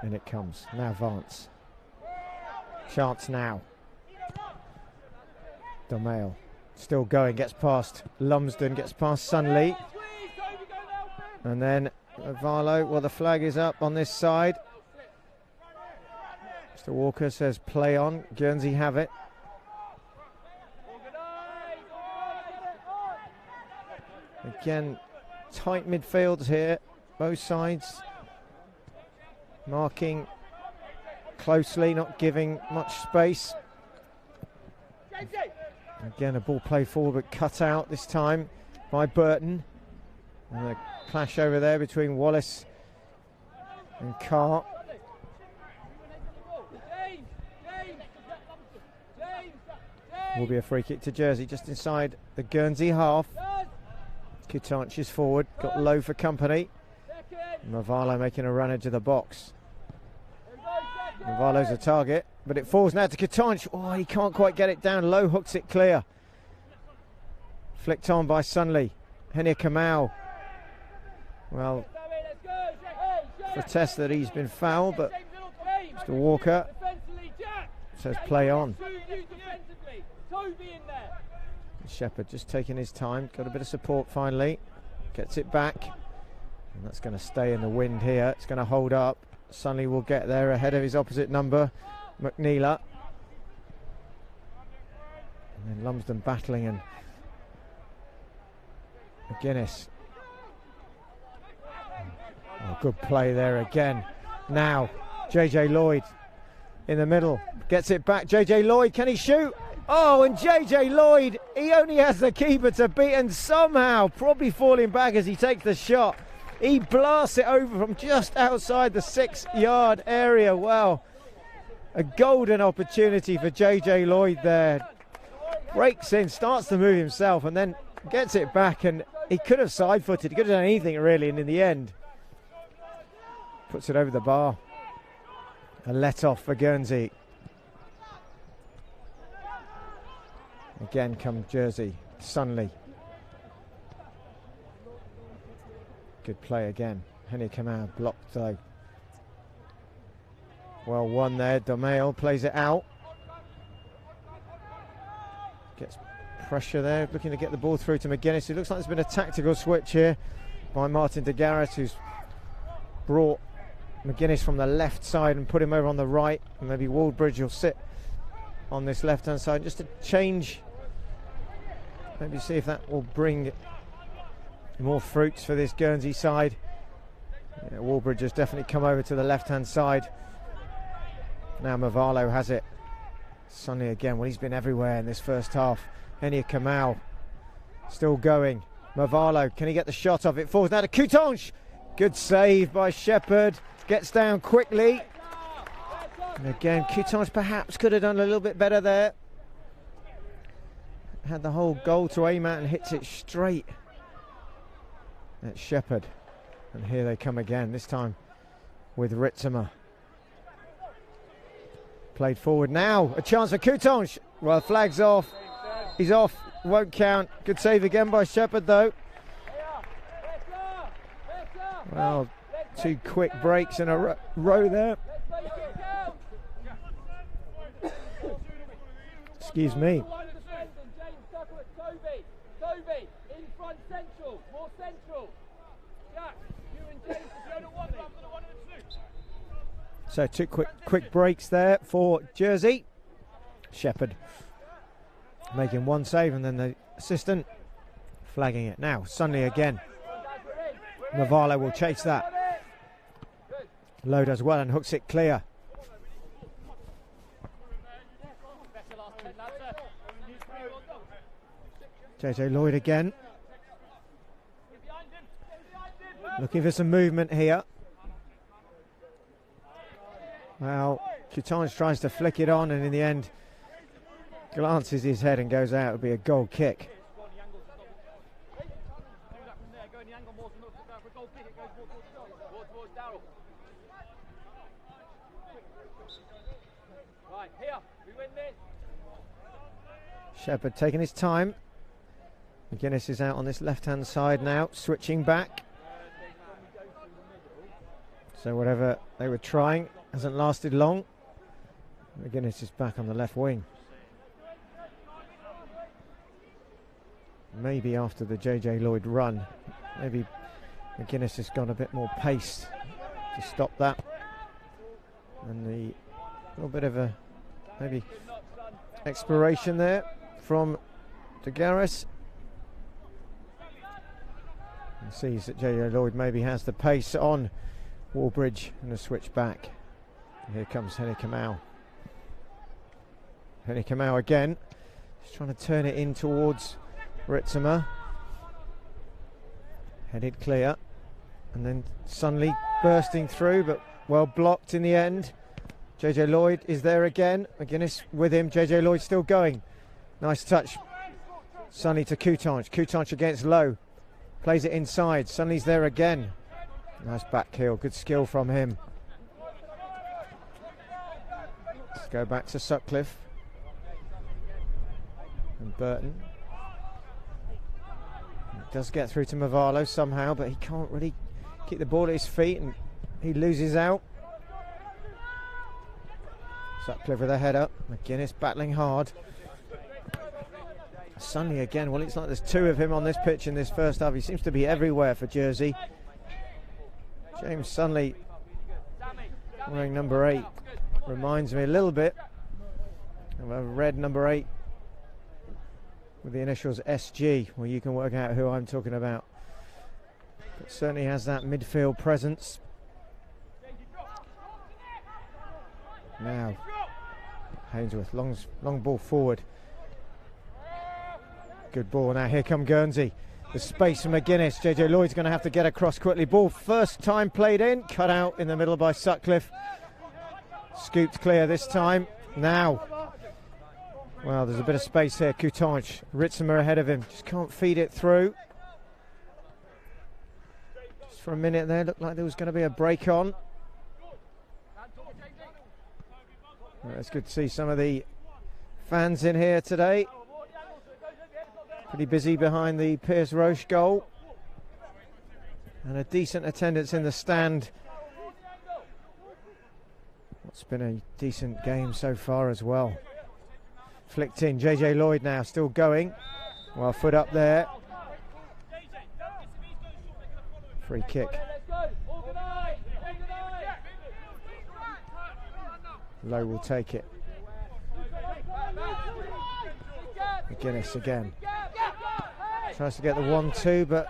And it comes. Now Vance. Chance now. Domail. Still going, gets past Lumsden, gets past Sunley. And then Varlo, well, the flag is up on this side. Mr. Walker says play on. Guernsey have it. Again, tight midfields here, both sides. Marking closely, not giving much space. Again, a ball played forward but cut out this time by Burton. And a clash over there between Wallace and Carr. Will be a free kick to Jersey just inside the Guernsey half. Kutanch is forward, got low for company. Mavarlo making a run into the box. Mavarlo's a target, but it falls now to Kutanch. Oh, he can't quite get it down. Low hooks it clear. Flicked on by Sunley. Henia Kamau. Well, protest that he's been fouled, but Mr. Walker says play on. Shepherd just taking his time, got a bit of support finally, gets it back, and that's going to stay in the wind here. It's going to hold up. Sunley will get there ahead of his opposite number, McNeela. And then Lumsden battling, and McGuinness. Oh, good play there again. Now, JJ Lloyd in the middle, gets it back. JJ Lloyd, can he shoot? Oh, and JJ Lloyd, he only has the keeper to beat, and somehow, probably falling back as he takes the shot, he blasts it over from just outside the 6-yard area. Wow, a golden opportunity for JJ Lloyd there. Breaks in, starts to move himself, and then gets it back, and he could have side-footed, he could have done anything really, and in the end, puts it over the bar. A let-off for Guernsey. Again come Jersey, Sunley. Good play again. Henia Kamau blocked though. Well won there. Domail plays it out. Gets pressure there, looking to get the ball through to McGuinness. It looks like there's been a tactical switch here by Martin de Garret, who's brought McGuinness from the left side and put him over on the right. And maybe Waldbridge will sit on this left-hand side just to change. Maybe see if that will bring more fruits for this Guernsey side. Yeah, Waldbridge has definitely come over to the left-hand side. Now Mavarlo has it. Sunny again. Well, he's been everywhere in this first half. Henia Kamau still going. Mavarlo, can he get the shot off? It falls now to Kutanch. Good save by Shepherd. Gets down quickly. And again, Kutanch perhaps could have done a little bit better there. Had the whole goal to aim at and hits it straight at Shepherd. And here they come again, this time with Ritzimer. Played forward now, a chance for Kutanch. Well, flag's off. He's off, won't count. Good save again by Shepherd though. Well, two quick breaks in a row there. Excuse me. Toby, in front, central, more central. Jack, you and James, if you don't want one, for the 1 and 2. So two quick breaks there for Jersey. Shepherd making one save, and then the assistant flagging it. Now Sunley again. Mavarlo will chase that. Lowe does well and hooks it clear. JJ Lloyd again. Looking for some movement here. Well, Kutanch tries to flick it on, and in the end glances his head and goes out. It'll be a goal kick. Shepherd taking his time. McGuinness is out on this left-hand side now, switching back. So whatever they were trying hasn't lasted long. McGuinness is back on the left wing. maybe after the JJ Lloyd run, maybe McGuinness has got a bit more pace to stop that. And the little bit of a maybe exploration there from De Garis. And sees that JJ Lloyd maybe has the pace on Wallbridge and a switch back. And here comes Henny Kamau. Henny Kamau again, just trying to turn it in towards Ritzema. Headed clear, and then Sunley bursting through, but well blocked in the end. JJ Lloyd is there again. McGuinness with him. JJ Lloyd still going. Nice touch. Sunley to Coutange. Coutange against Lowe. Plays it inside. Sunley's there again. Nice back heel. Good skill from him. Let's go back to Sutcliffe. And Burton. It does get through to Mavalo somehow, but he can't really keep the ball at his feet, and he loses out. Sutcliffe with a header. McGuinness battling hard. Sunley again. Well, it's like there's two of him on this pitch in this first half. He seems to be everywhere for Jersey. James Sunley, wearing number 8, reminds me a little bit of a red number 8 with the initials SG, well, you can work out who I'm talking about. But certainly has that midfield presence. Now, Hainsworth, long ball forward. Good ball. Now here come Guernsey. The space for McGuinness. JJ Lloyd's going to have to get across quickly. Ball first time played in, cut out in the middle by Sutcliffe. Scooped clear this time. Now, well, there's a bit of space here. Coutange, Ritzema ahead of him. Just can't feed it through. Just for a minute there, looked like there was going to be a break on. Well, it's good to see some of the fans in here today. Pretty busy behind the Pierce Roche goal. And a decent attendance in the stand. It's been a decent game so far as well. Flicked in, JJ Lloyd now still going. Well, foot up there. Free kick. Lowe will take it. McGuinness again. Tries to get the 1-2, but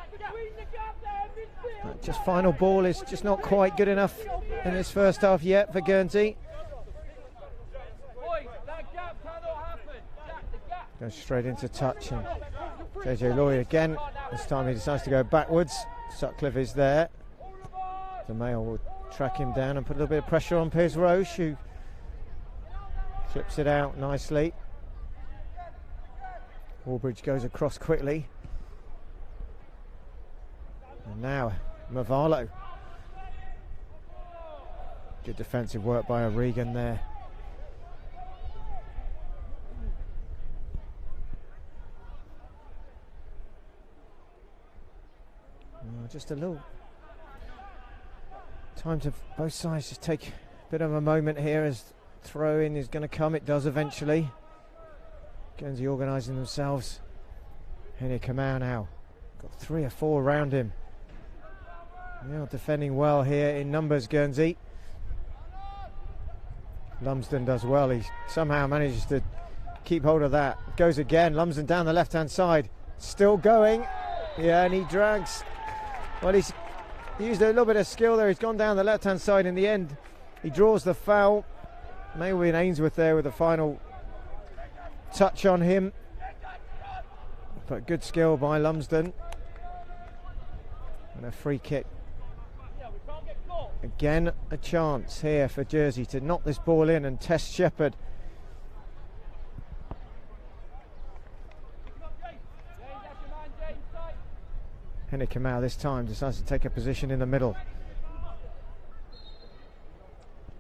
just final ball is just not quite good enough in this first half yet for Guernsey. Goes straight into touch, and JJ Lloyd again. This time he decides to go backwards. Sutcliffe is there. The Mail will track him down and put a little bit of pressure on Piers Roche, who clips it out nicely. Wallbridge goes across quickly. And now Mavalo. Good defensive work by O'Regan there. Just a little time to both sides just take a bit of a moment here as throw in is going to come. It does eventually. Guernsey organising themselves. Henny Kamau now. Got 3 or 4 around him. Yeah, defending well here in numbers, Guernsey. Lumsden does well. He somehow manages to keep hold of that. Goes again. Lumsden down the left-hand side. Still going. Yeah, and he drags. Well, he's used a little bit of skill there. He's gone down the left-hand side in the end. He draws the foul. Maybe in Ainsworth there with the final touch on him. But good skill by Lumsden. And a free kick. Again, a chance here for Jersey to knock this ball in and test Shepherd. Henny Kamau this time decides to take a position in the middle.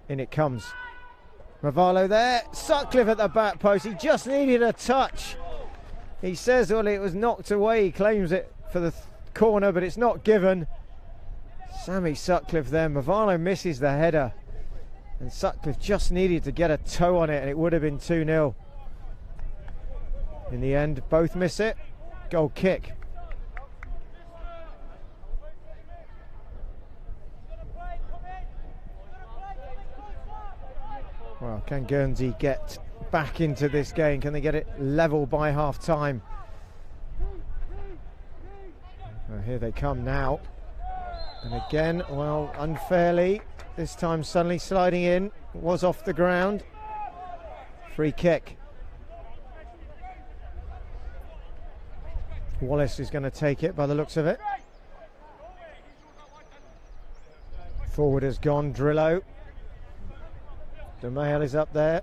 In it comes. Mavalo there. Sutcliffe at the back post. He just needed a touch. He says, well, it was knocked away. He claims it for the corner, but it's not given. Sammy Sutcliffe there. Mavalo misses the header. And Sutcliffe just needed to get a toe on it, and it would have been 2-0. In the end, both miss it. goal kick. Well, can Guernsey get back into this game? Can they get it level by half time? Well, here they come now. And again, well, unfairly, this time suddenly sliding in, was off the ground. Free kick. Wallace is going to take it by the looks of it. Forward has gone, Drillo. DeMail is up there.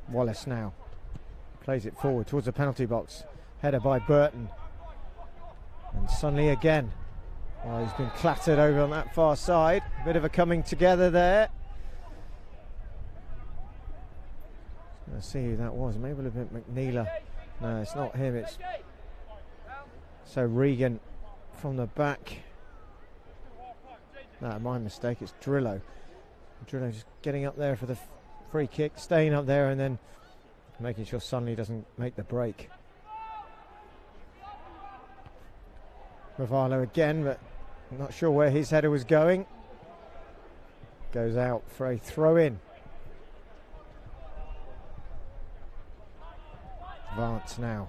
Wallace now plays it forward towards the penalty box. Header by Burton. And suddenly again. Oh, he's been clattered over on that far side. Bit of a coming together there. Let's see who that was. Maybe a bit McNeela. No, it's not him. It's so Regan from the back. No, my mistake. It's Drillo. Drillo just getting up there for the free kick, staying up there, and then making sure Sunley doesn't make the break. Ravalo again, but I'm not sure where his header was going. Goes out for a throw-in. Vance now.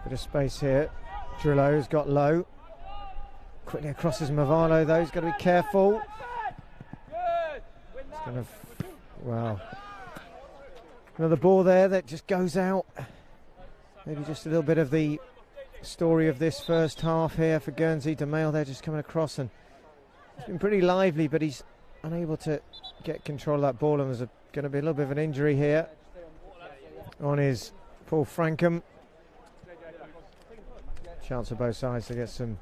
Bit of space here. Drillo's got low. Quickly across his Movalo though, he's got to be careful. It's going to, well, another ball there that just goes out. Maybe just a little bit of the story of this first half here for Guernsey. DeMail there just coming across, and it's been pretty lively, but he's unable to get control of that ball, and there's going to be a little bit of an injury here on his Paul Frankham. Chance for both sides to get some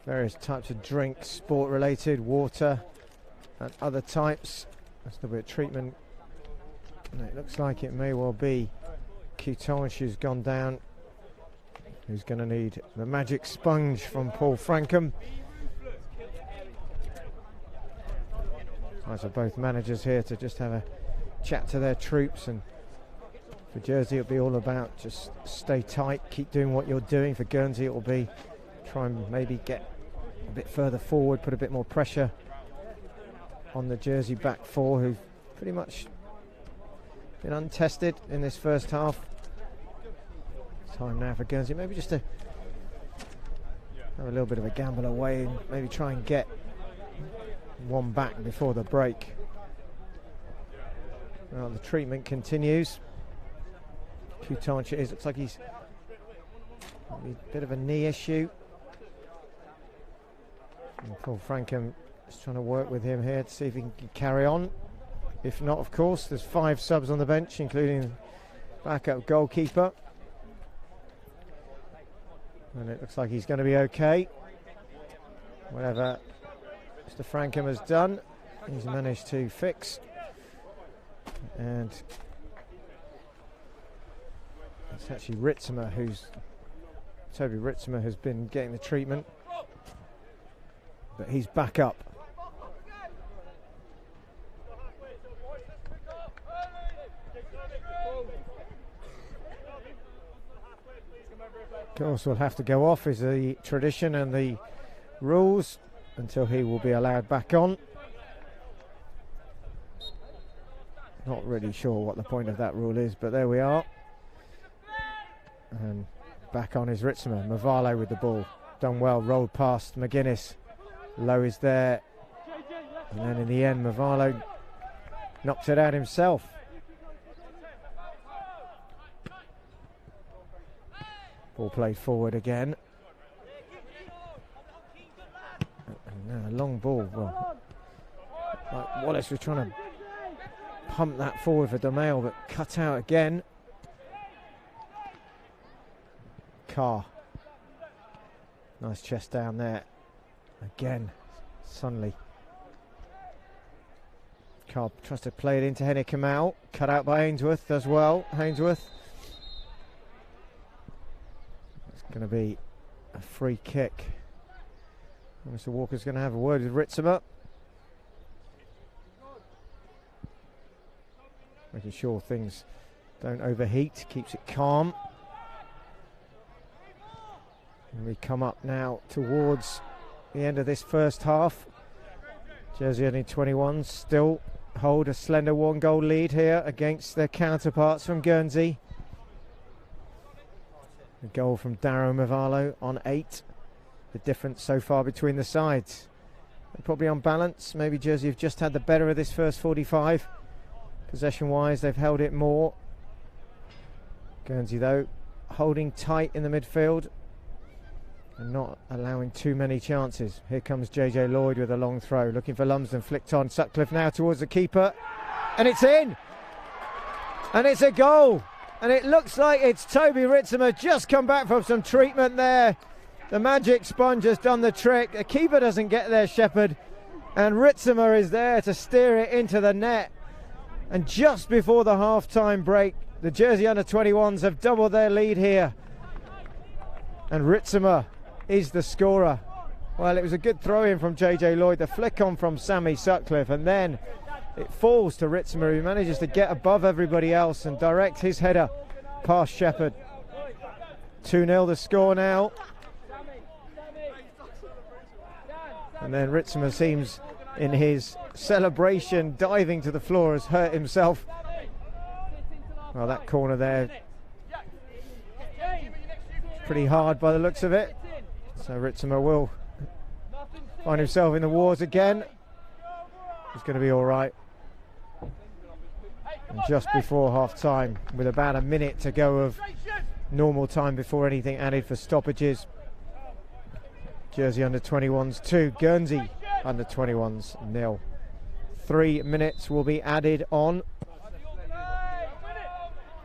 various types of drinks, sport related, water and other types. That's a little bit of treatment. And it looks like it may well be Coutange who's gone down, who's going to need the magic sponge from Paul Frankham. Nice for both managers here to just have a chat to their troops, and for Jersey it'll be all about just stay tight, keep doing what you're doing. For Guernsey it will be try and maybe get a bit further forward, put a bit more pressure on the Jersey back four, who've pretty much been untested in this first half. Time now for Guernsey maybe just to have a little bit of a gamble away and maybe try and get one back before the break. Well, the treatment continues. Coutange it is, looks like he's a bit of a knee issue. And Paul Frankham is trying to work with him here to see if he can carry on. If not, of course, there's 5 subs on the bench, including backup goalkeeper. And it looks like he's going to be okay. Whatever Mr. Frankham has done, he's managed to fix. And it's actually Ritzimer Toby Ritzimer has been getting the treatment, but he's back up. Of course, will have to go off is the tradition and the rules until he will be allowed back on. Not really sure what the point of that rule is, but there we are. And back on is Ritzimer. Movalo with the ball. Done well, rolled past McGuinness. Low is there. And then in the end, Movalo knocks it out himself. Ball played forward again. And now a long ball. Well, like Wallace was trying to pump that forward for DeMail, but cut out again. Carr. Nice chest down there. Again, Sunley. Carr tries to play it into Henry Kamal. Cut out by Ainsworth as well. Ainsworth. It's going to be a free kick. Mr. Walker's going to have a word with Ritzema. Making sure things don't overheat, keeps it calm. And we come up now towards the end of this first half. Jersey U21 still hold a slender 1-goal lead here against their counterparts from Guernsey. A goal from Darrow Mavalo on 8. The difference so far between the sides. They're probably on balance. Maybe Jersey have just had the better of this first 45. Possession-wise, they've held it more. Guernsey, though, holding tight in the midfield and not allowing too many chances. Here comes JJ Lloyd with a long throw, looking for Lumsden, flicked on. Sutcliffe now towards the keeper, and it's in! And it's a goal! And it looks like it's Toby Ritzema just come back from some treatment there. The magic sponge has done the trick. The keeper doesn't get there, Shepherd, and Ritzema is there to steer it into the net. And just before the half-time break, the Jersey under-21s have doubled their lead here. And Ritzema is the scorer. Well, it was a good throw-in from JJ Lloyd, the flick on from Sammy Sutcliffe, and then it falls to Ritzema, who manages to get above everybody else and direct his header past Shepherd. 2-0 the score now. And then Ritzema seems, in his celebration, diving to the floor, has hurt himself. Well, that corner there, pretty hard by the looks of it. So Ritzema will find himself in the wars again. He's going to be all right. And just before half-time, with about a minute to go of normal time before anything added for stoppages, Jersey under-21s 2, Guernsey under-21s 0. 3 minutes will be added on.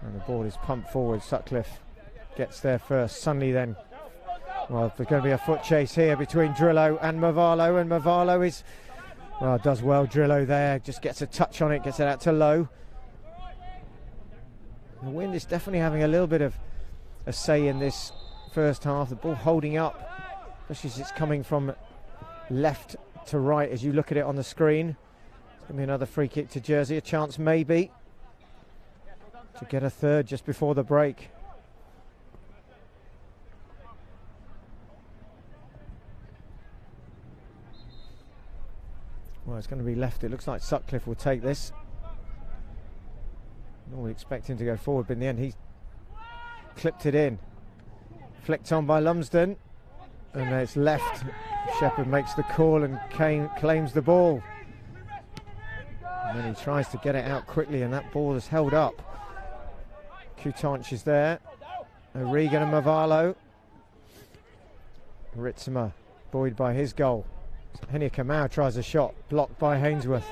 And the ball is pumped forward. Sutcliffe gets there first. Sunley then. Well, there's going to be a foot chase here between Drillo and Mavalo. And Mavalo is, well, does well. Drillo there. Just gets a touch on it. Gets it out to Lowe. The wind is definitely having a little bit of a say in this first half. The ball holding up, especially as it's coming from left to right as you look at it on the screen. It's going to be another free kick to Jersey. A chance maybe to get a third just before the break. Well, it's going to be left. It looks like Sutcliffe will take this. Normally expecting to go forward, but in the end he's clipped it in. Flicked on by Lumsden, and it's left. Shepherd makes the call and claims the ball. And then he tries to get it out quickly, and that ball is held up. Coutanche is there. O'Regan and Mavalo. Ritzema buoyed by his goal. Henia Kamau tries a shot, blocked by Hainsworth.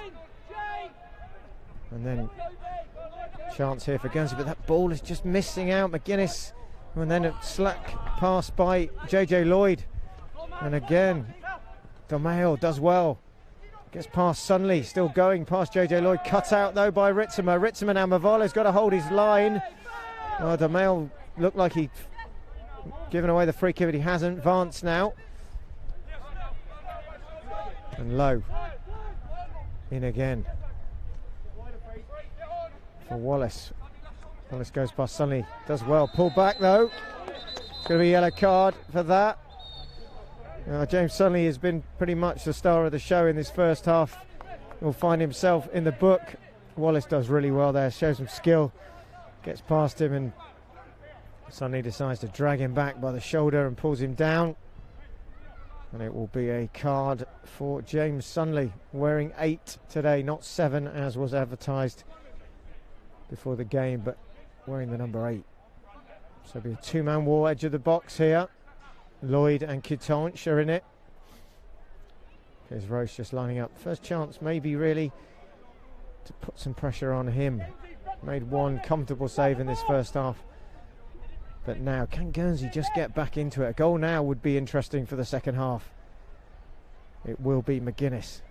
And then chance here for Guernsey, but that ball is just missing out. McGuinness, and then a slack pass by JJ Lloyd. And again, Domail does well. Gets past Sunley, still going past JJ Lloyd. Cut out though by Ritzema. Ritzema now, Mavalo's got to hold his line. Well, Domail looked like he'd given away the free kick, but he hasn't. Vance now. And Lowe in again for Wallace. Wallace goes past Sunley, does well. Pull back though. It's going to be a yellow card for that. James Sunley has been pretty much the star of the show in this first half. He'll find himself in the book. Wallace does really well there, shows some skill. Gets past him, and Sunley decides to drag him back by the shoulder and pulls him down. And it will be a card for James Sunley, wearing 8 today, not 7 as was advertised before the game, but wearing the number 8. So it'll be a 2-man war, edge of the box here. Lloyd and Coutanche are in it. Here's Roche just lining up. First chance maybe really to put some pressure on him. Made one comfortable save in this first half. But now, can Guernsey just get back into it? A goal now would be interesting for the second half. It will be McGuinness.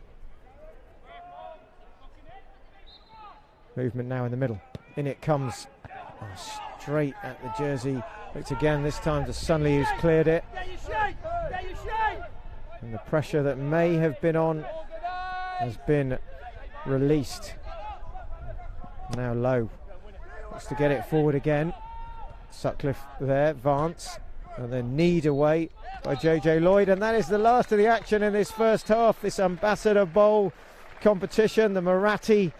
Movement now in the middle. In it comes. Oh, straight at the Jersey. Looked again, this time to Sunley, who's cleared it. And the pressure that may have been on has been released. Now Lowe wants to get it forward again. Sutcliffe there, Vance, and then kneed away by JJ Lloyd, and that is the last of the action in this first half, this Ambassador Bowl competition, the Muratti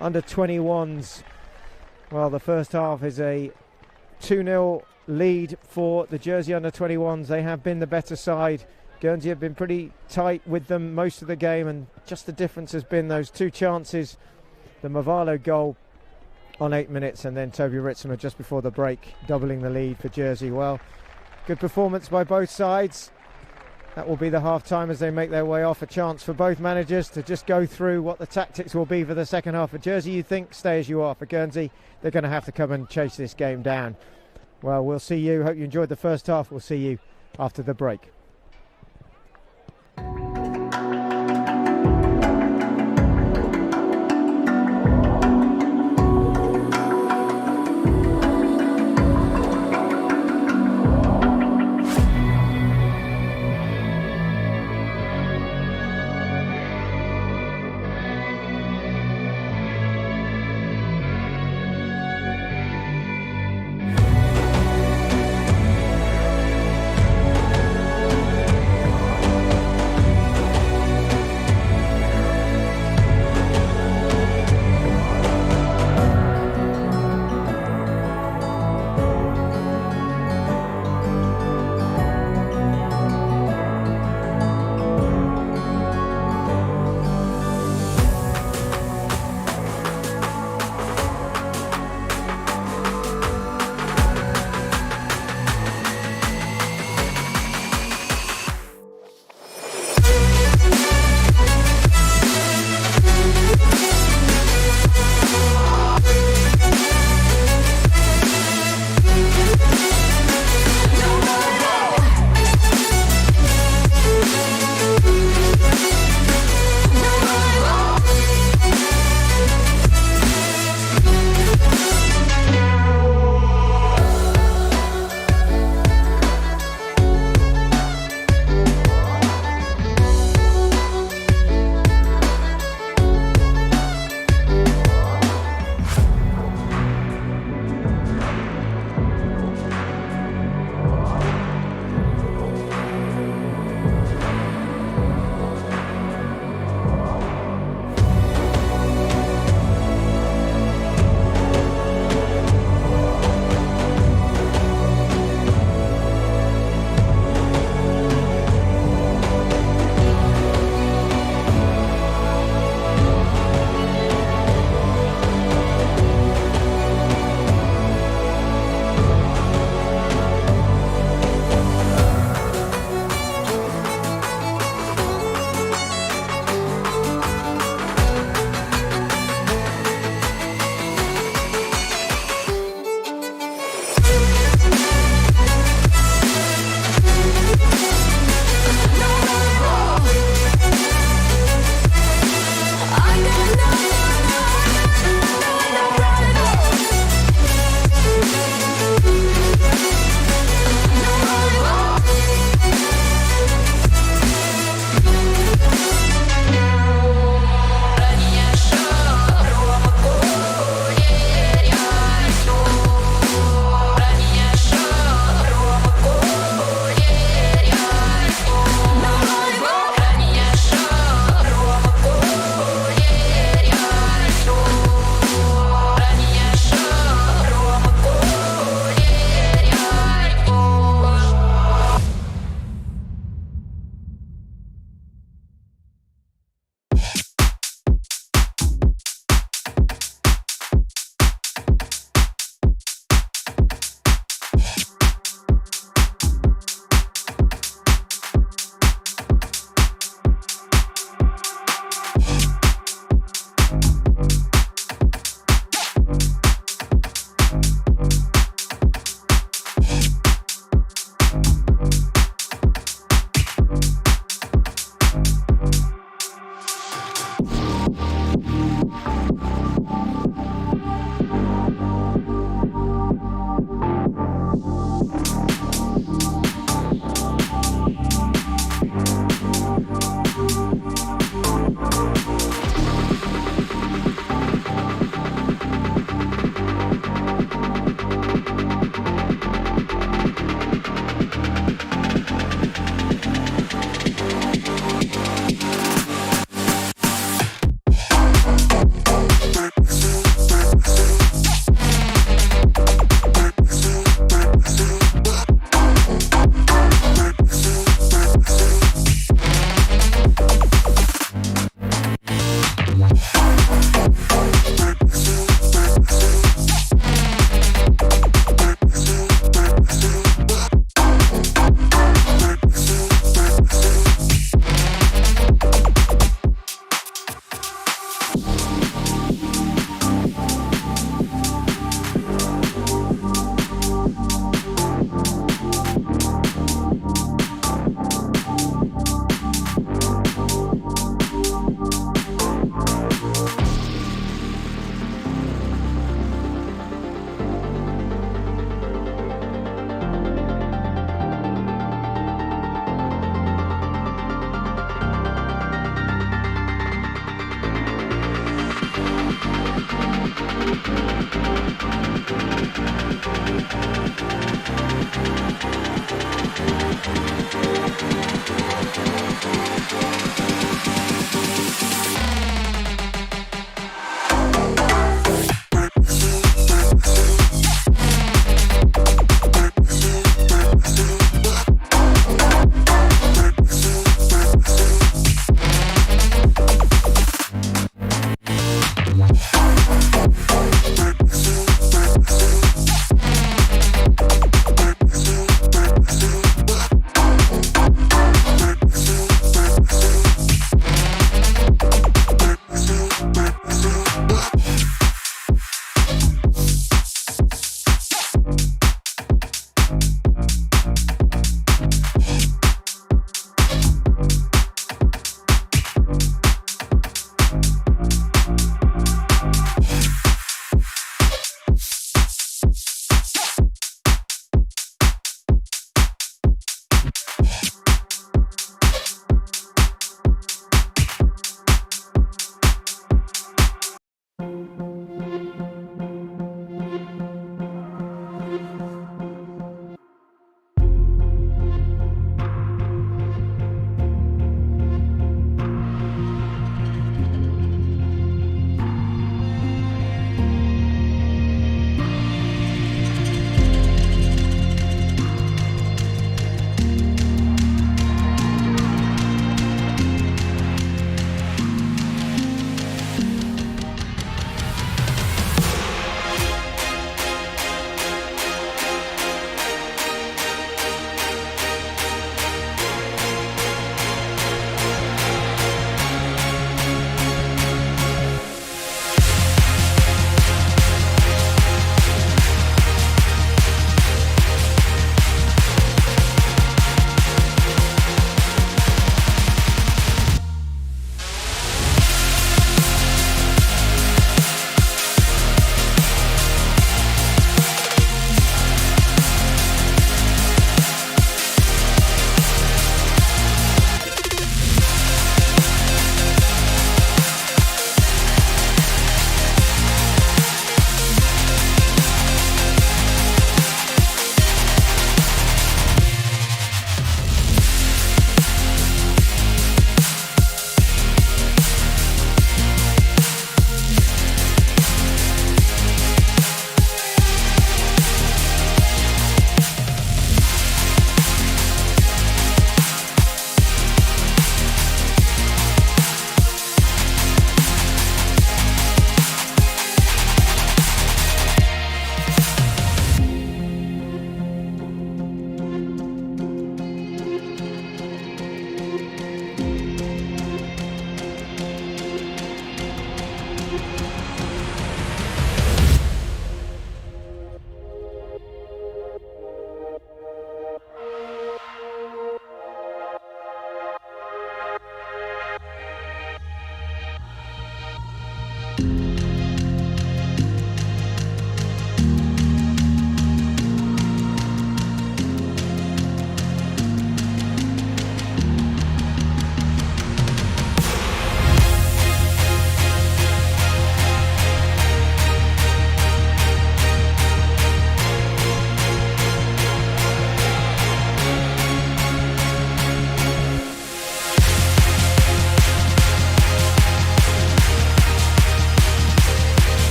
under-21s. Well, the first half is a 2-0 lead for the Jersey under-21s. They have been the better side. Guernsey have been pretty tight with them most of the game, and just the difference has been those two chances. The Movalo goal on 8 minutes, and then Toby Ritzema just before the break, doubling the lead for Jersey. Well, good performance by both sides. That will be the half-time as they make their way off. A chance for both managers to just go through what the tactics will be for the second half. For Jersey, you think, stay as you are. For Guernsey, they're going to have to come and chase this game down. Well, we'll see you. Hope you enjoyed the first half. We'll see you after the break.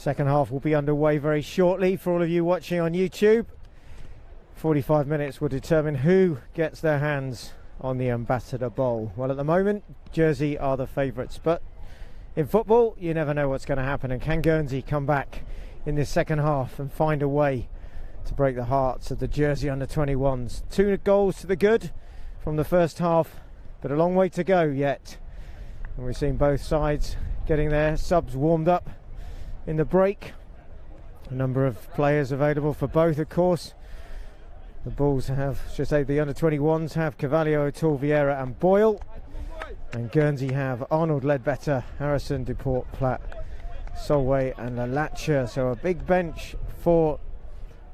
Second half will be underway very shortly for all of you watching on YouTube. 45 minutes will determine who gets their hands on the Ambassador Bowl. Well, at the moment, Jersey are the favourites, but in football, you never know what's going to happen. And can Guernsey come back in this second half and find a way to break the hearts of the Jersey under-21s? 2 goals to the good from the first half, but a long way to go yet. And we've seen both sides getting their subs warmed up in the break. A number of players available for both, of course. The Bulls have, should say the under-21s have Carvalho, O'Toole, Vieira and Boyle. And Guernsey have Arnold, Ledbetter, Harrison, Duport, Platt, Solway and Lalacha. So a big bench for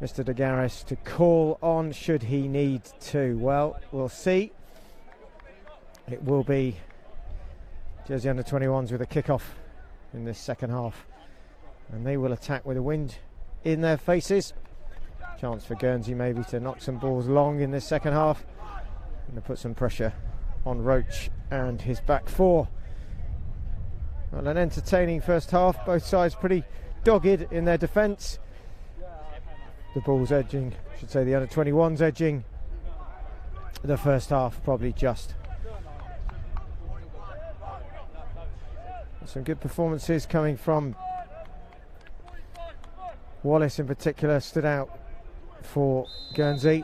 Mr. De Garis to call on should he need to. Well, we'll see. It will be Jersey under-21s with a kick-off in this second half. And they will attack with the wind in their faces. Chance for Guernsey maybe to knock some balls long in this second half and to put some pressure on Roach and his back four. Well, an entertaining first half, both sides pretty dogged in their defence. The Bulls edging, I should say the under-21s edging the first half, probably just. Some good performances coming from Wallace in particular, stood out for Guernsey.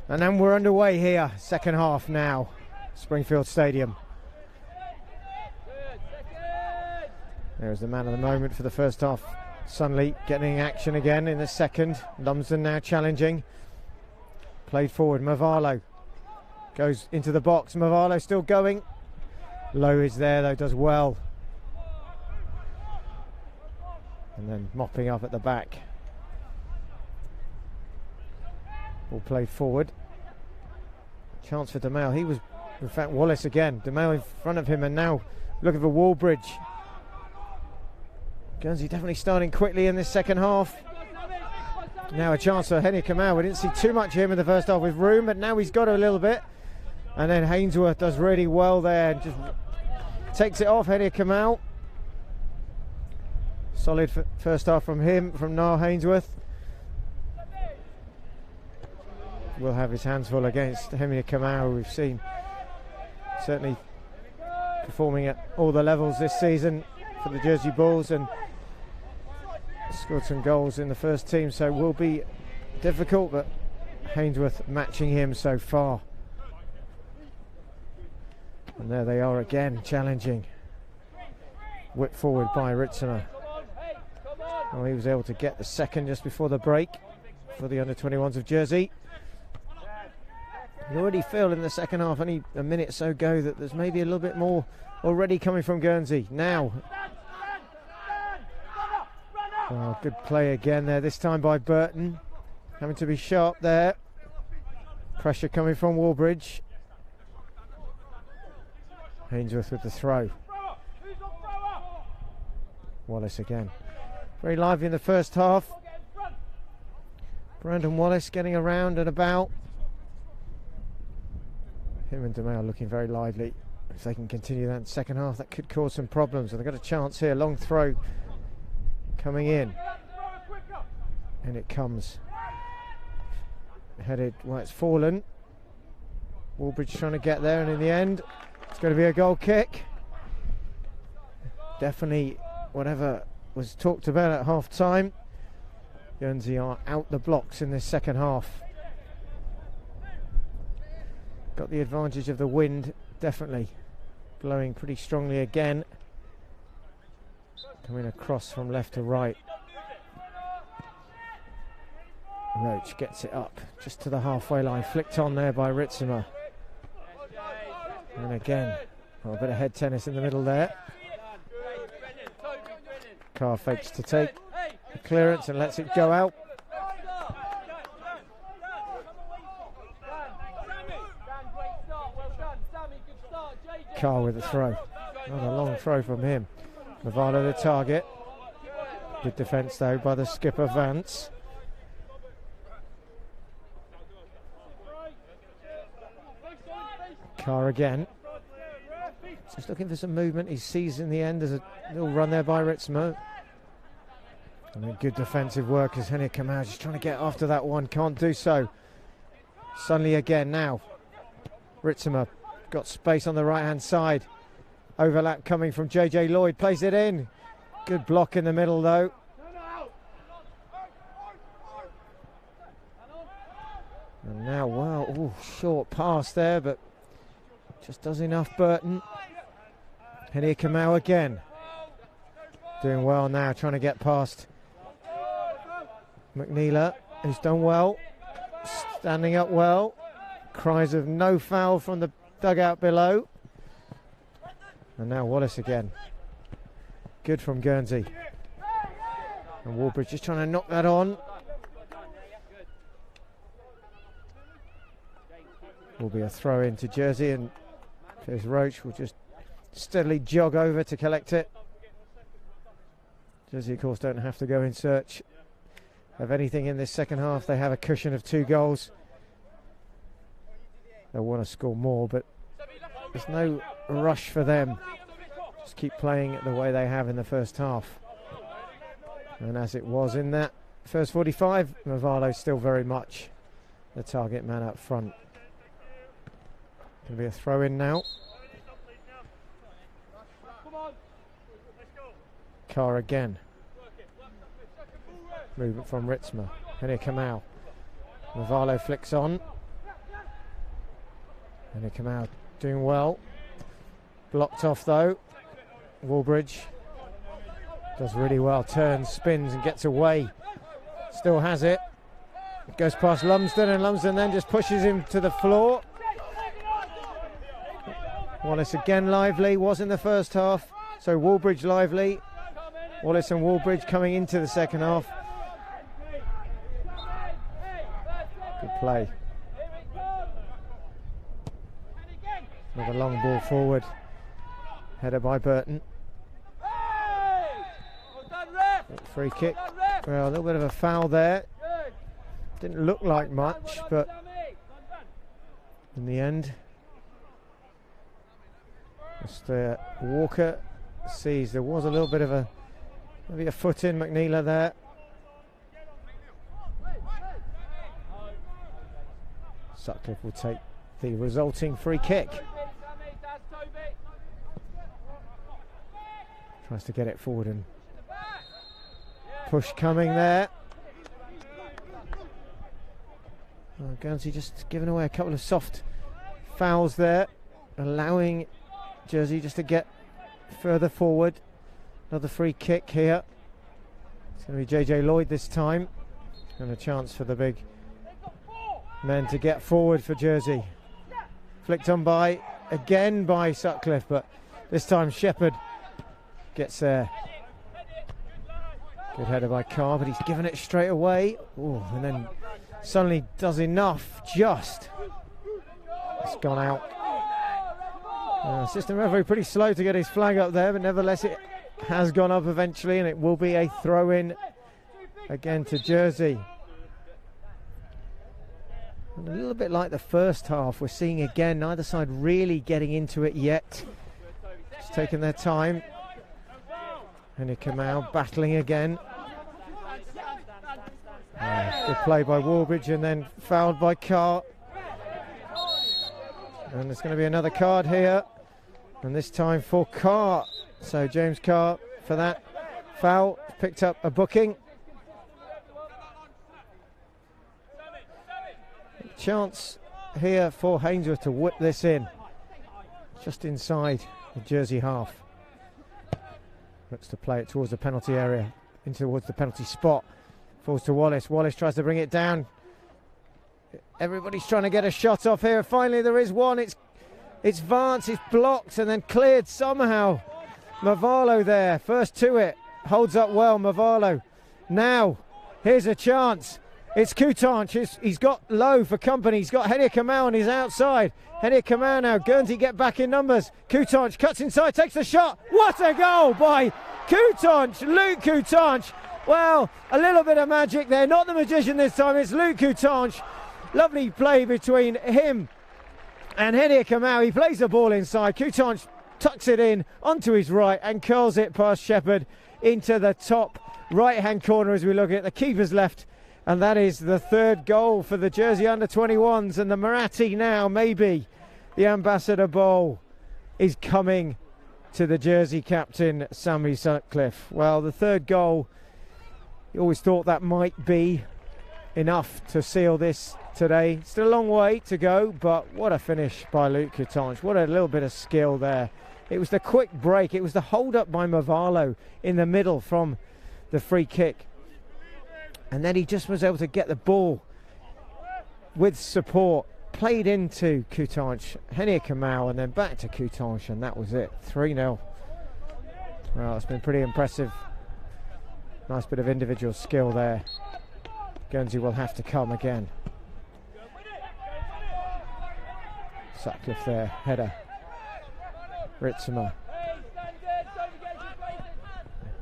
And then we're underway here, second half now, Springfield Stadium. There's the man of the moment for the first half, Sunley getting action again in the second. Lumsden now challenging. Played forward, Mavalo goes into the box, Mavalo still going. Lowe is there though, does well. And then mopping up at the back. Ball played forward. Chance for DeMail. He was, in fact, Wallace again. DeMail in front of him and now looking for Wallbridge. Guernsey definitely starting quickly in this second half. Now a chance for Henny Kamal. We didn't see too much of him in the first half with room, but now he's got a little bit. And then Hainsworth does really well there and just takes it off Henny Kamal. Solid first half from him, from Niall Hainsworth. Will have his hands full against Hemia Kamau, we've seen certainly performing at all the levels this season for the Jersey Bulls and scored some goals in the first team, so it will be difficult, but Hainsworth matching him so far. And there they are again, challenging. Whipped forward by Ritzema. Well, he was able to get the second just before the break for the under-21s of Jersey. You already feel in the second half, only a minute or so go, that there's maybe a little bit more already coming from Guernsey. Now, oh, good play again there, this time by Burton. Having to be sharp there. Pressure coming from Wallbridge. Hainsworth with the throw. Wallace again. Very lively in the first half. Brandon Wallace getting around and about. Him and DeMail looking very lively. If they can continue that in the second half, that could cause some problems. And they've got a chance here. Long throw coming in. And it comes. Headed, well, it's fallen. Wallbridge trying to get there, and in the end, it's going to be a goal kick. Definitely whatever was talked about at half time. Guernsey are out the blocks in this second half. Got the advantage of the wind, definitely blowing pretty strongly again. Coming across from left to right. Roach gets it up just to the halfway line, flicked on there by Ritzema. And again, a bit of head tennis in the middle there. Carr fakes to take the clearance and lets it go out. Carr with the throw. Another long throw from him. Mavalo the target. Good defence though by the skipper Vance. Carr again. Just looking for some movement. He sees in the end there's a little run there by Ritzema. And then good defensive work as Henry Kamau just trying to get after that one, can't do so. Suddenly again now. Ritzema got space on the right hand side. Overlap coming from JJ Lloyd, plays it in. Good block in the middle though. And now, well, ooh, short pass there, but just does enough, Burton. Henry Kamau again. Doing well now, trying to get past McNeela, who's done well. Standing up well. Cries of no foul from the dugout below. And now Wallace again. Good from Guernsey. And Warbridge just trying to knock that on. Will be a throw in to Jersey, and Piers Roach will just steadily jog over to collect it. Jersey, of course, don't have to go in search of anything in this second half. They have a cushion of 2 goals. They'll want to score more, but there's no rush for them. Just keep playing it the way they have in the first half. And as it was in that first 45, Movalo's still very much the target man up front. Going to be a throw in now. Carr again. Movement from Ritzma. Henry Kamau. Movalo flicks on. Henry Kamau doing well. Blocked off though. Warbridge does really well. Turns, spins and gets away. Still has it. Goes past Lumsden, and Lumsden then just pushes him to the floor. Wallace again lively, was in the first half. So Warbridge lively. Wallace and Warbridge coming into the second half. Good play. Another long ball forward. Header by Burton. Free kick. Well, a little bit of a foul there. Didn't look like much, but in the end, Mr. Walker sees there was a little bit of maybe a foot in McNeela there. Sutcliffe will take the resulting free kick. Tries to get it forward and push coming there. Guernsey just giving away a couple of soft fouls there, allowing Jersey just to get further forward. Another free kick here. It's going to be JJ Lloyd this time, and a chance for the big men to get forward for Jersey. Flicked on by again by Sutcliffe, but this time Shepherd gets there. Good header by Carr, but he's given it straight away. Ooh, and then suddenly does enough, just. It's gone out. Assistant referee pretty slow to get his flag up there, but nevertheless it has gone up eventually, and it will be a throw-in again to Jersey. And a little bit like the first half, we're seeing again neither side really getting into it yet. Just taking their time. Henry Kamau battling again. Good play by Warbridge, and then fouled by Carr. And there's going to be another card here, and this time for Carr. So James Carr, for that foul, picked up a booking. Chance here for Hainsworth to whip this in, just inside the Jersey half. Looks to play it towards the penalty area, into towards the penalty spot. Falls to Wallace. Wallace tries to bring it down. Everybody's trying to get a shot off here. Finally there is one. It's Vance. It's blocked and then cleared somehow. Movalo there. First to it. Holds up well, Movalo. Now, here's a chance. It's Coutanche. He's got low for company. He's got Henry Kamau on his outside. Henry Kamau now. Guernsey get back in numbers. Coutanche cuts inside, takes the shot. What a goal by Coutanche. Luke Coutanche. Well, a little bit of magic there. Not the magician this time. It's Luke Coutanche. Lovely play between him and Henry Kamau. He plays the ball inside. Coutanche tucks it in onto his right and curls it past Shepherd into the top right-hand corner as we look at the keeper's left. And that is the third goal for the Jersey under-21s. And the Muratti now, maybe the Ambassador Bowl is coming to the Jersey captain, Sammy Sutcliffe. Well, the third goal, you always thought that might be enough to seal this today. Still a long way to go, but what a finish by Luke Coutange. What a little bit of skill there. It was the quick break. It was the hold-up by Movalo in the middle from the free kick. And then he just was able to get the ball with support, played into Coutange, Henia Kamau, and then back to Coutange, and that was it. 3-0. Well, it's been pretty impressive. Nice bit of individual skill there. Guernsey will have to come again. Sutcliffe there, header. Ritzema.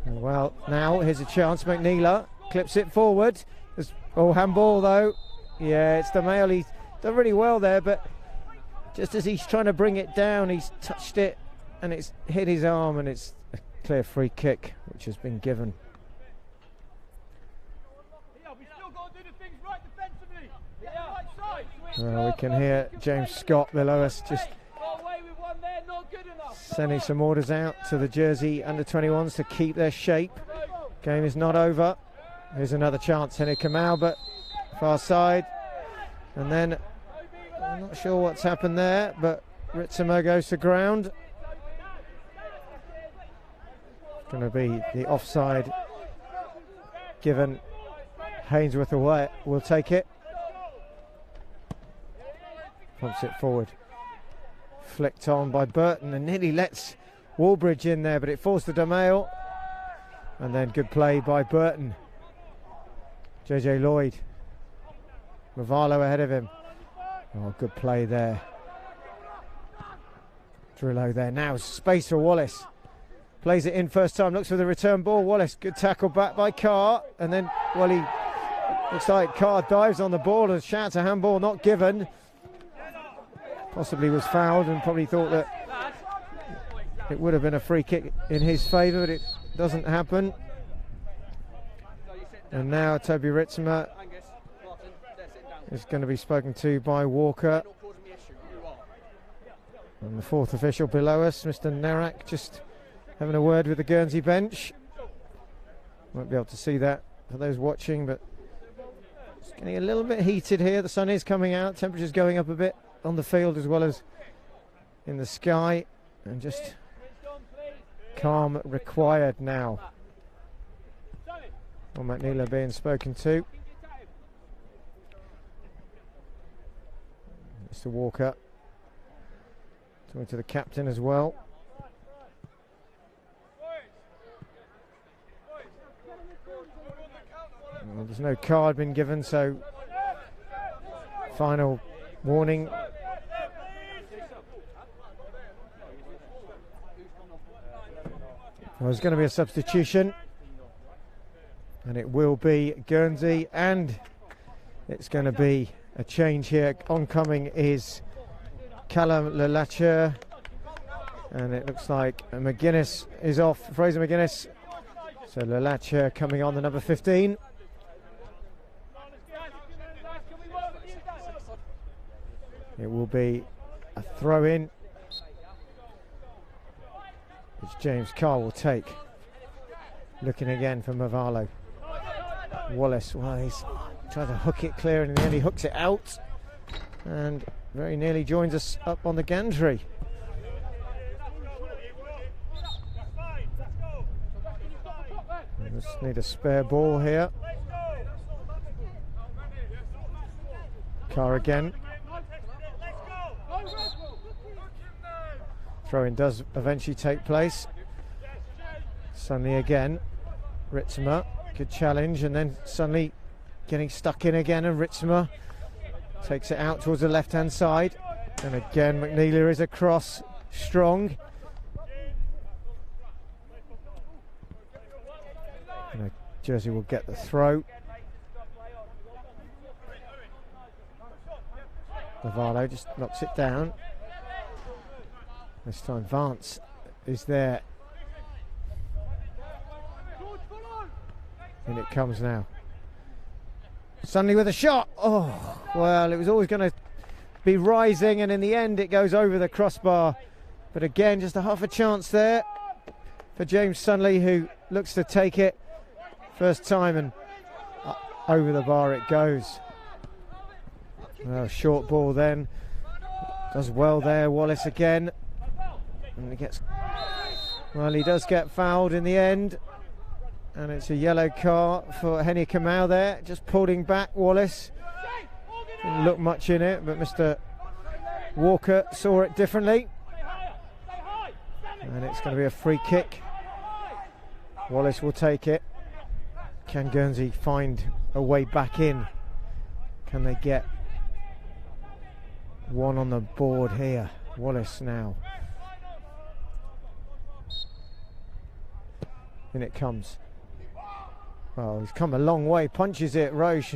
Well, now here's a chance. McNeela clips it forward. Oh, handball though. Yeah, it's DeMail. He's done really well there, but just as he's trying to bring it down, he's touched it and it's hit his arm, and it's a clear free kick which has been given. Well, we can hear James Scott below us just sending some orders out to the Jersey under-21s to keep their shape. Game is not over. Here's another chance, Henia Kamau, but far side. And then, I'm not sure what's happened there, but Ritzema goes to ground. It's going to be the offside given. Hainsworth away, will take it. Pumps it forward. Flicked on by Burton and nearly lets Wallbridge in there, but it falls to DeMail. And then good play by Burton. JJ Lloyd. Movalo ahead of him. Oh, good play there. Drillo there. Now space for Wallace. Plays it in first time. Looks for the return ball. Wallace, good tackle back by Carr. And then, well, he looks like Carr dives on the ball and shouts a handball not given. Possibly was fouled and probably thought that it would have been a free kick in his favour, but it doesn't happen. And now Toby Ritzema is going to be spoken to by Walker. And the fourth official below us, Mr. Nerak, just having a word with the Guernsey bench. Won't be able to see that for those watching, but it's getting a little bit heated here. The sun is coming out, temperature's going up a bit on the field as well as in the sky, and just calm required now. Well, McNeela being spoken to. Mr. Walker talking to the captain as well. Well, there's no card been given, so final warning. Well, there's going to be a substitution, and it will be Guernsey, and it's going to be a change here. Oncoming is Callum Lelacher, and it looks like McGuinness is off, Fraser McGuinness. So Lelacher coming on, the number 15. It will be a throw-in, which James Carr will take. Looking again for Movalo. Wallace, well, he's trying to hook it clear, and in the end he hooks it out and very nearly joins us up on the gantry. We just need a spare ball here. Carr again. Throw-in does eventually take place. Sunley again. Ritzema, good challenge, and then Sunley getting stuck in again, and Ritzema takes it out towards the left-hand side. And again, McNeela is across, strong. And Jersey will get the throw. Movalo just knocks it down. This time Vance is there. And it comes now. Suddenly with a shot. Oh, well, it was always going to be rising, and in the end it goes over the crossbar. But again, just a half a chance there for James Sunley, who looks to take it. First time, and over the bar it goes. Well, short ball then. Does well there, Wallace again. And he gets... Well, he does get fouled in the end. And it's a yellow card for Henny Kamau there. Just pulling back Wallace. Didn't look much in it, but Mr. Walker saw it differently. And it's going to be a free kick. Wallace will take it. Can Guernsey find a way back in? Can they get one on the board here? Wallace now. In it comes. Well, he's come a long way. Punches it, Roche.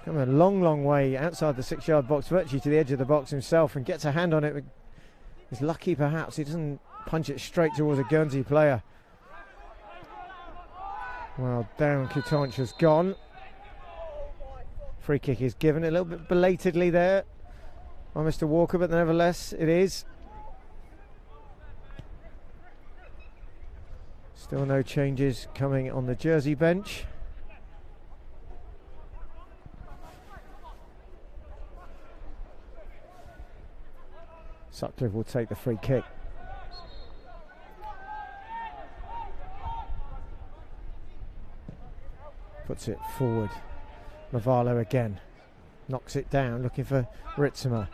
Come a long way outside the 6-yard box, virtually to the edge of the box himself, and gets a hand on it. He's lucky perhaps he doesn't punch it straight towards a Guernsey player. Well, down Coutanche has gone. Free kick is given a little bit belatedly there by Mr. Walker, but nevertheless it is. Still no changes coming on the Jersey bench. Sutcliffe will take the free kick. Puts it forward. Lavalo again. Knocks it down, looking for Ritzema.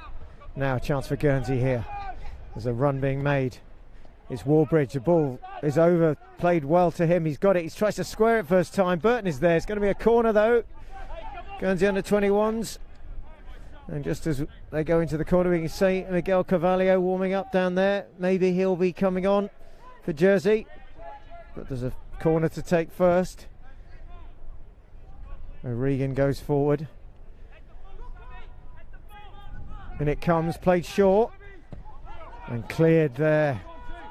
Now a chance for Guernsey here. There's a run being made. It's Warbridge. The ball is over. Played well to him. He's got it. He tries to square it first time. Burton is there. It's going to be a corner though. Guernsey under 21s. And just as they go into the corner, we can see Miguel Carvalho warming up down there. Maybe he'll be coming on for Jersey. But there's a corner to take first. Regan goes forward. And it comes, played short. And cleared there.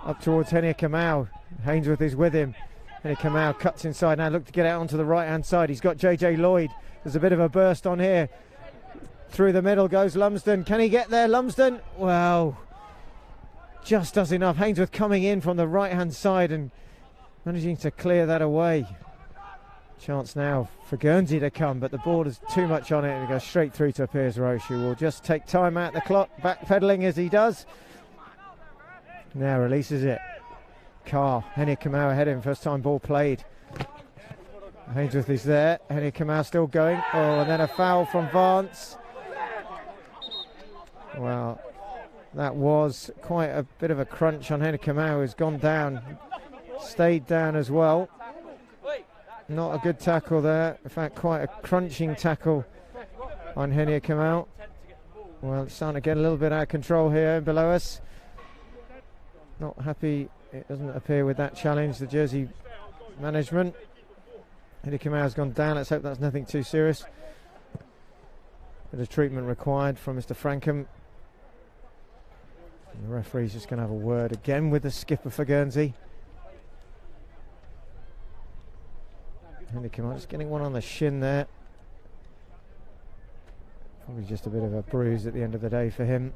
Up towards Henny Kamau. Hainsworth is with him. Henny Kamau cuts inside now. Look to get out onto the right hand side. He's got JJ Lloyd. There's a bit of a burst on here. Through the middle goes Lumsden. Can he get there, Lumsden? Well, just does enough. Hainsworth coming in from the right hand side and managing to clear that away. Chance now for Guernsey to come, but the ball is too much on it and it goes straight through to Piers Roche, who will just take time out the clock, backpedaling as he does. Now releases it. Carr, Henny Kamau ahead of him, first time ball played. Hainsworth is there, Henny Kamau still going. Oh, and then a foul from Vance. Well, that was quite a bit of a crunch on Henny Kamau, who's gone down, stayed down as well. Not a good tackle there, in fact quite a crunching tackle on Henny Kamau. Well, it's starting to get a little bit out of control here below us. Not happy, it doesn't appear, with that challenge, the Jersey management. Henny Kamau's gone down, let's hope that's nothing too serious. Bit of treatment required from Mr. Frankham. And the referee's just going to have a word again with the skipper for Guernsey. Henny Kamau just getting one on the shin there. Probably just a bit of a bruise at the end of the day for him.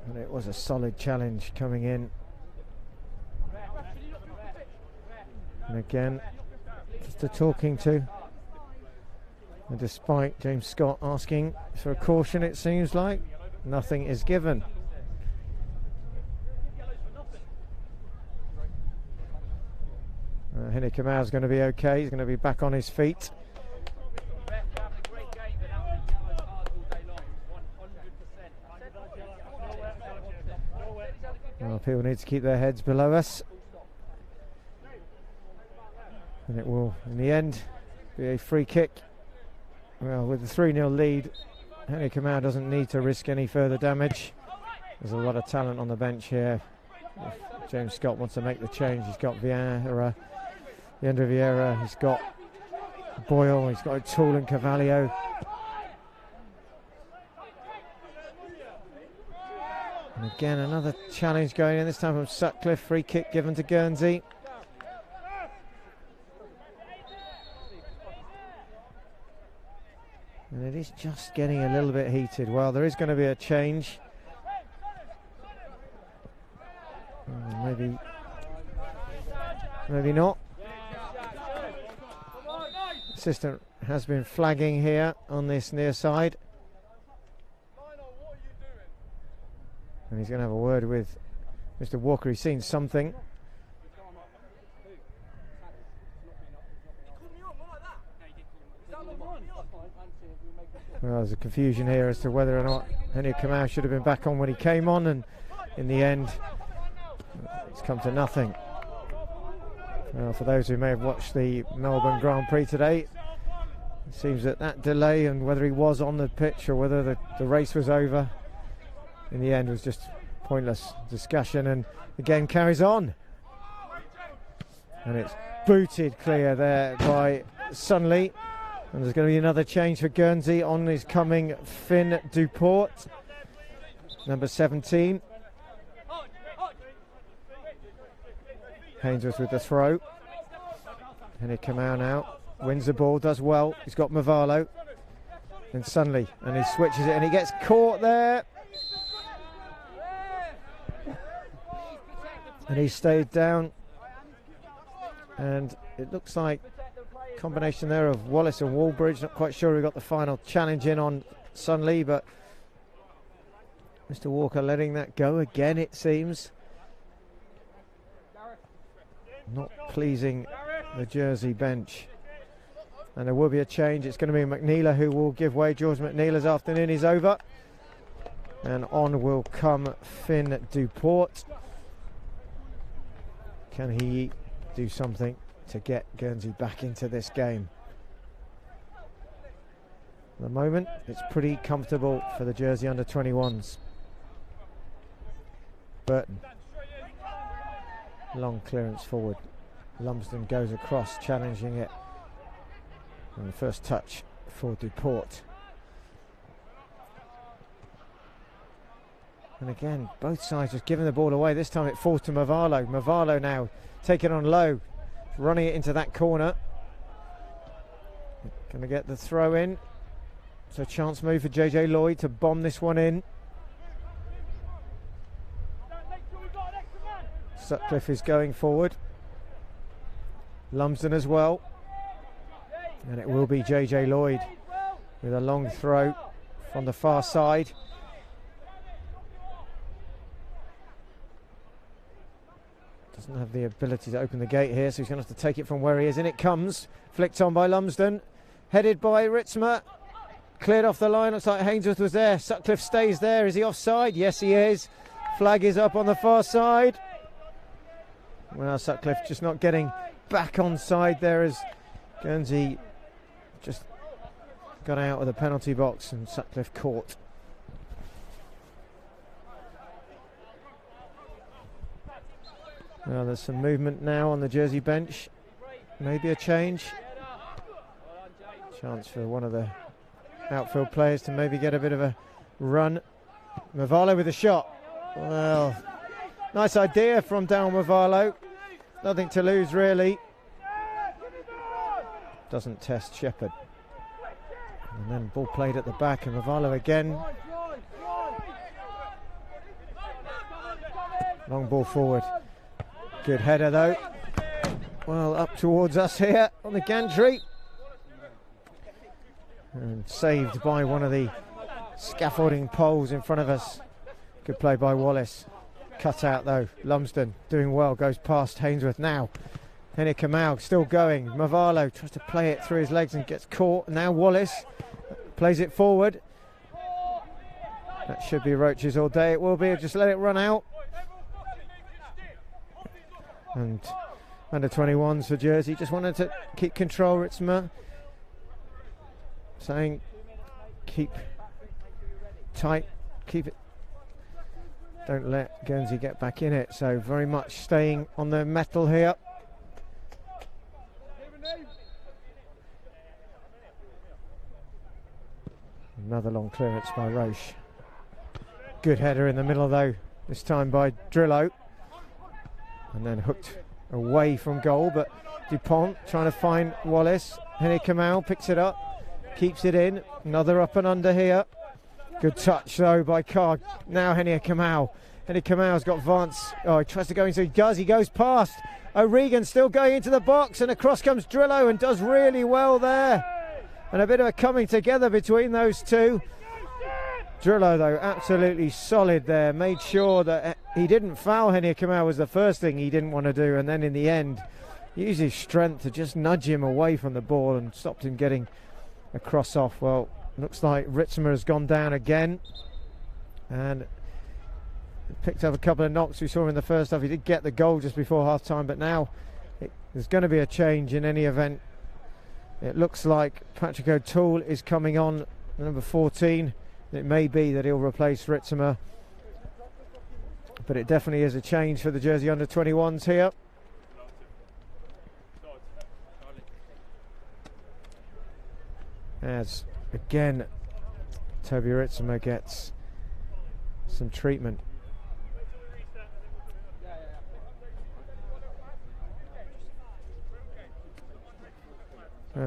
And it was a solid challenge coming in. And again, just a talking to. And despite James Scott asking for a caution, it seems like nothing is given. Henny Kamau's going to be okay. He's going to be back on his feet. Well, people need to keep their heads below us. And it will, in the end, be a free kick. Well, with the 3-0 lead, Henny Kamau doesn't need to risk any further damage. There's a lot of talent on the bench here. If James Scott wants to make the change, he's got Vieira, Leandro Vieira, he's got Boyle, he's got O'Toole and Carvalho. And again, another challenge going in, this time from Sutcliffe. Free kick given to Guernsey. is just getting a little bit heated. Well, there is going to be a change. Maybe not. Assistant has been flagging here on this near side. And he's going to have a word with Mr. Walker. He's seen something. Well, there's a confusion here as to whether or not Henry Kamau should have been back on when he came on, and in the end it's come to nothing. Well, for those who may have watched the Melbourne Grand Prix today, it seems that delay and whether he was on the pitch or whether the race was over, in the end was just pointless discussion, and the game carries on. And it's booted clear there by Sunley. And there's going to be another change for Guernsey. On is coming Finn Duport, number 17. Hainsworth with the throw. And he come out now. Wins the ball, does well. He's got Mavalo. And Sunley. And he switches it and he gets caught there. And he stayed down. And it looks like combination there of Wallace and Wallbridge. Not quite sure who got the final challenge in on Sunley, but Mr. Walker letting that go again, it seems. Not pleasing the Jersey bench. And there will be a change. It's going to be McNeela who will give way. George McNeela's afternoon is over. And on will come Finn Duport. Can he do something to get Guernsey back into this game? At the moment, it's pretty comfortable for the Jersey under-21s. Burton. Long clearance forward. Lumsden goes across, challenging it. And the first touch for Duport. And again, both sides just giving the ball away. This time it falls to Mavalo. Mavalo now taking on low, running it into that corner. Going to get the throw in. So chance move for JJ Lloyd to bomb this one in. Sutcliffe is going forward. Lumsden as well. And it will be JJ Lloyd with a long throw from the far side. Doesn't have the ability to open the gate here, so he's going to have to take it from where he is. In it comes, flicked on by Lumsden, headed by Ritzma, cleared off the line. Looks like Hainsworth was there. Sutcliffe stays there. Is he offside? Yes, he is. Flag is up on the far side. Well, Sutcliffe just not getting back on side there as Guernsey just got out of the penalty box and Sutcliffe caught. Well, there's some movement now on the Jersey bench. Maybe a change. Chance for one of the outfield players to maybe get a bit of a run. Mavalo with a shot. Well, nice idea from Darryl Mavalo. Nothing to lose really. Doesn't test Shepherd. And then ball played at the back and Mavalo again. Long ball forward. Good header though. Well, up towards us here on the gantry. And saved by one of the scaffolding poles in front of us. Good play by Wallace. Cut out though. Lumsden doing well. Goes past Hainsworth now. Henry Kamau still going. Mavalo tries to play it through his legs and gets caught. Now Wallace plays it forward. That should be Roaches all day. It will be. Just let it run out. And under 21s for Jersey just wanted to keep control. Ritzma saying keep tight, keep it, don't let Guernsey get back in it. So very much staying on the metal here. Another long clearance by Roche. Good header in the middle though, this time by Drillo. And then hooked away from goal, but Dupont trying to find Wallace. Henry Kamau picks it up, keeps it in. Another up and under here. Good touch though by Carr. Now Henia Kamau. Henia Kamau's got Vance. Oh, he tries to go into. He goes past. O'Regan still going into the box, and across comes Drillo and does really well there. And a bit of a coming together between those two. Drillo though absolutely solid there. Made sure that he didn't foul Henia Kamau was the first thing he didn't want to do, and then in the end used his strength to just nudge him away from the ball and stopped him getting a cross off. Well, looks like Ritzema has gone down again and picked up a couple of knocks. We saw him in the first half. He did get the goal just before half time, but now there's going to be a change in any event. It looks like Patrick O'Toole is coming on, number 14. It may be that he'll replace Ritzema, but it definitely is a change for the Jersey under-21s here. As again Toby Ritzema gets some treatment.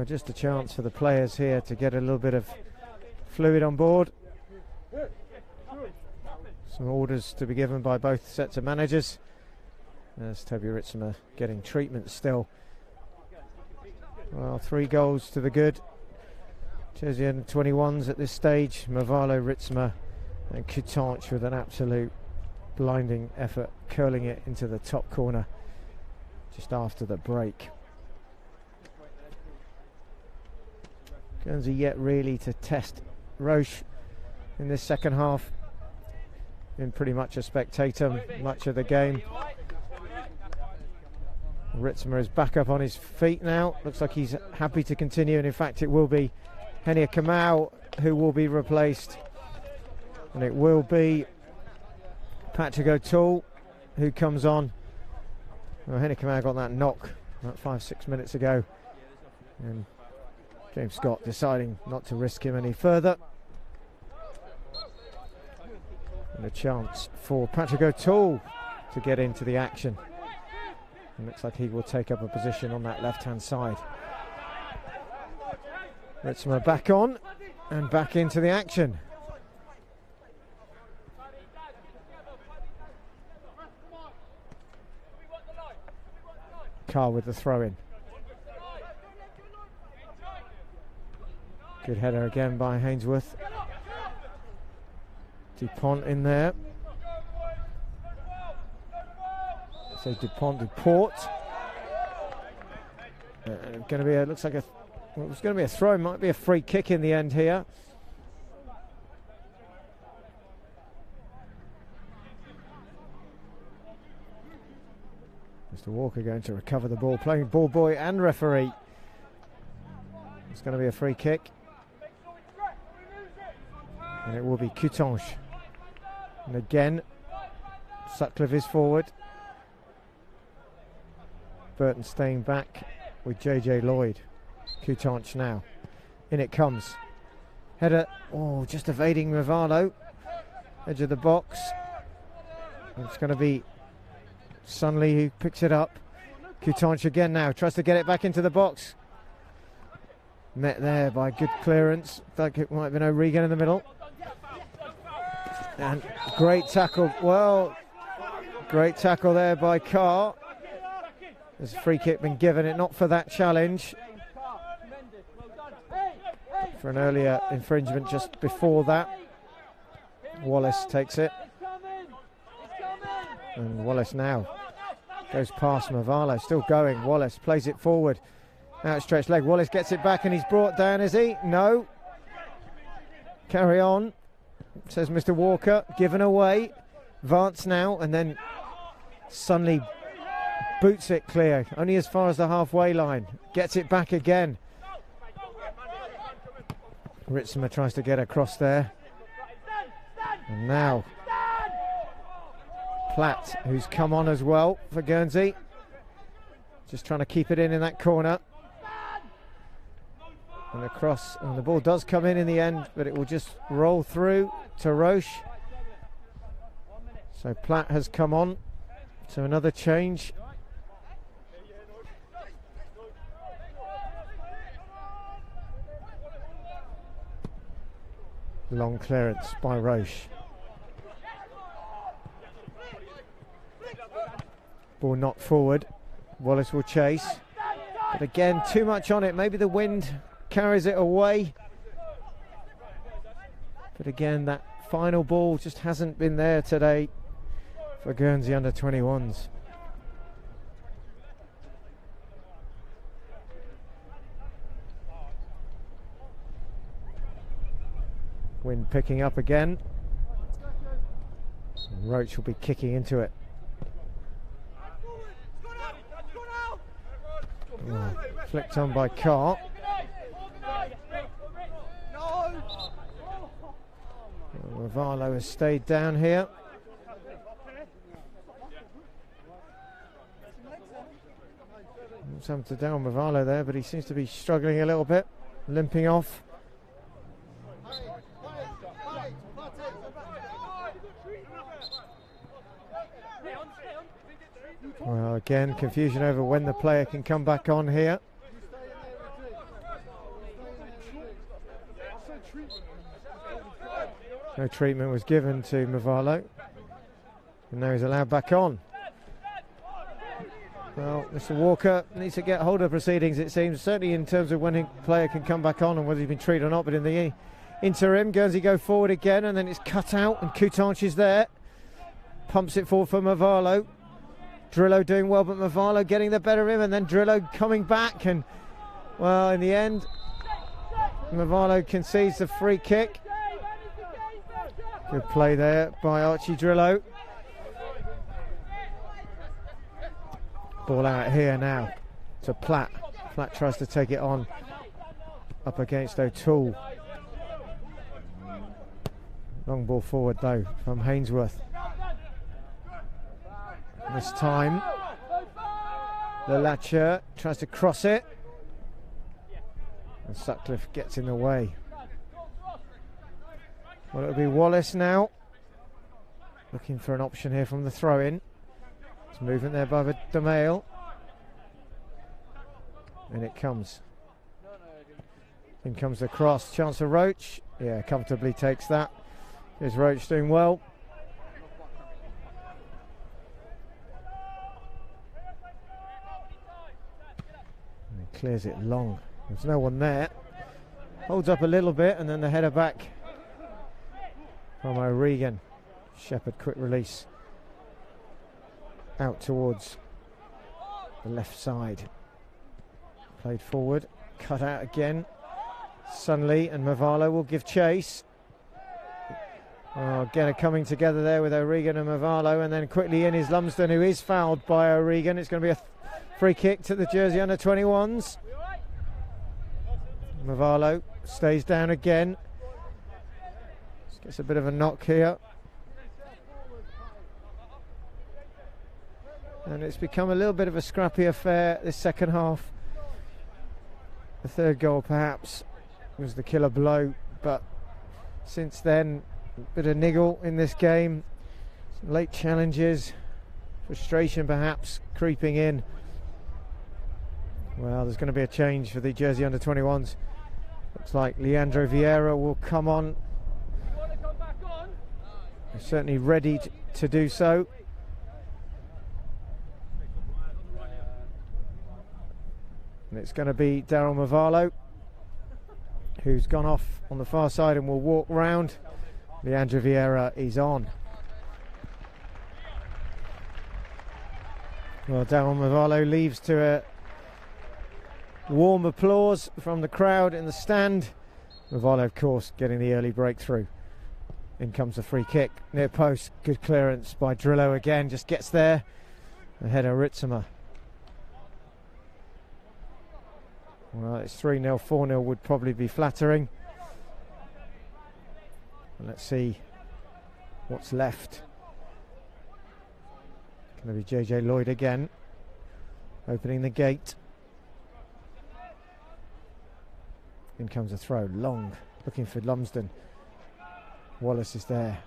Just a chance for the players here to get a little bit of fluid on board. Some orders to be given by both sets of managers. As Toby Ritzema getting treatment still. Well, 3 goals to the good. Jersey under-21s at this stage. Mavalo, Ritzema and Coutanche with an absolute blinding effort, curling it into the top corner just after the break. Guernsey yet really to test Roche in this second half. Been pretty much a spectator much of the game. Ritzema is back up on his feet now. Looks like he's happy to continue, and in fact it will be Henia Kamau who will be replaced, and it will be Patrick O'Toole who comes on. Well, Henia Kamau got that knock about 5-6 minutes ago, and James Scott deciding not to risk him any further. And a chance for Patrick O'Toole to get into the action. It looks like he will take up a position on that left-hand side. Ritzema back on and back into the action. Carr with the throw-in. Good header again by Hainsworth. Dupont in there. So Dupont. Going to be a, looks like a, well, it's going to be a throw. Might be a free kick in the end here. Mr. Walker going to recover the ball, playing ball boy and referee. It's going to be a free kick. And it will be Coutanche. And again, Sutcliffe is forward. Burton staying back with JJ Lloyd. Coutanche now. In it comes. Header, oh, just evading Rivalo. Edge of the box. And it's going to be Sunley who picks it up. Coutanche again now, tries to get it back into the box. Met there by good clearance. Like it might have been O'Regan in the middle. And great tackle. Well, great tackle there by Carr. There's a free kick been given, it not for that challenge. For an earlier infringement just before that. Wallace takes it. And Wallace now goes past Mavalo, still going. Wallace plays it forward. Outstretched leg. Wallace gets it back and he's brought down, is he? No. Carry on, says Mr. Walker. Given away. Vance now, and then Sunley boots it clear, only as far as the halfway line. Gets it back again. Ritzema tries to get across there. And now Platt, who's come on as well for Guernsey. Just trying to keep it in that corner. And across, and the ball does come in the end, but it will just roll through to Roche. So Platt has come on. So another change. Long clearance by Roche. Ball knocked forward. Wallace will chase. But again, too much on it. Maybe the wind carries it away. But again, that final ball just hasn't been there today for Guernsey under-21s. Wind picking up again. Roach will be kicking into it. Oh, flicked on by Carr. Ravalo has stayed down here. Something to down Ravalo there, but he seems to be struggling a little bit, limping off. Well, again, confusion over when the player can come back on here. No treatment was given to Movalo, and now he's allowed back on. Well, Mr. Walker needs to get hold of proceedings, it seems, certainly in terms of when a player can come back on and whether he's been treated or not, but in the interim, Guernsey go forward again, and then it's cut out, and Coutanche is there. Pumps it forward for Movalo. Drillo doing well, but Movalo getting the better of him, and then Drillo coming back, and, well, in the end, Movalo concedes the free kick. Good play there by Archie Drillo. Ball out here now to Platt. Platt tries to take it on up against O'Toole. Long ball forward though from Hainsworth. This time Lelacher tries to cross it, and Sutcliffe gets in the way. Well, it'll be Wallace now, looking for an option here from the throw-in. It's movement there by the DeMail, and it comes. In comes the cross, chance for Roach. Yeah, comfortably takes that. Here's Roach doing well. And he clears it long. There's no one there. Holds up a little bit, and then the header back from O'Regan. Shepherd quick release out towards the left side. Played forward, cut out again. Sunley and Movalo will give chase. Again, coming together there with O'Regan and Movalo, and then quickly in is Lumsden, who is fouled by O'Regan. It's going to be a free kick to the Jersey under-21s. Movalo stays down again. Gets a bit of a knock here. And it's become a little bit of a scrappy affair this second half. The third goal perhaps was the killer blow, but since then, a bit of niggle in this game. Some late challenges, frustration perhaps creeping in. Well, there's going to be a change for the Jersey under-21s. Looks like Leandro Vieira will come on. He's certainly ready to do so. And it's going to be Daryl Movalo, who's gone off on the far side and will walk round. Leandro Vieira is on. Well, Daryl Movalo leaves to a warm applause from the crowd in the stand. Movalo, of course, getting the early breakthrough. In comes a free kick near post. Good clearance by Drillo again. Just gets there. The header Ritzema. Well, it's 3-0, 4-0 would probably be flattering. And let's see what's left. Going to be JJ Lloyd again, opening the gate. In comes a throw, long, looking for Lumsden. Wallace is there.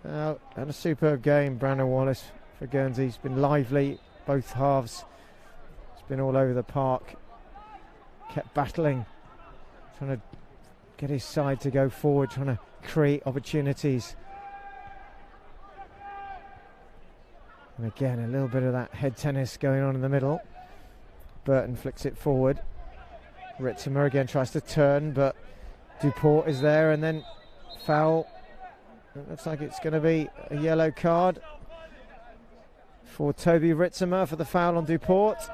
And a superb game, Brandon Wallace for Guernsey. He's been lively, both halves. He's been all over the park. Kept battling, trying to get his side to go forward, trying to create opportunities. And again, a little bit of that head tennis going on in the middle. Burton flicks it forward. Ritzimer again tries to turn, but Duport is there, and then foul. It looks like it's going to be a yellow card for Toby Ritzimer for the foul on Duport.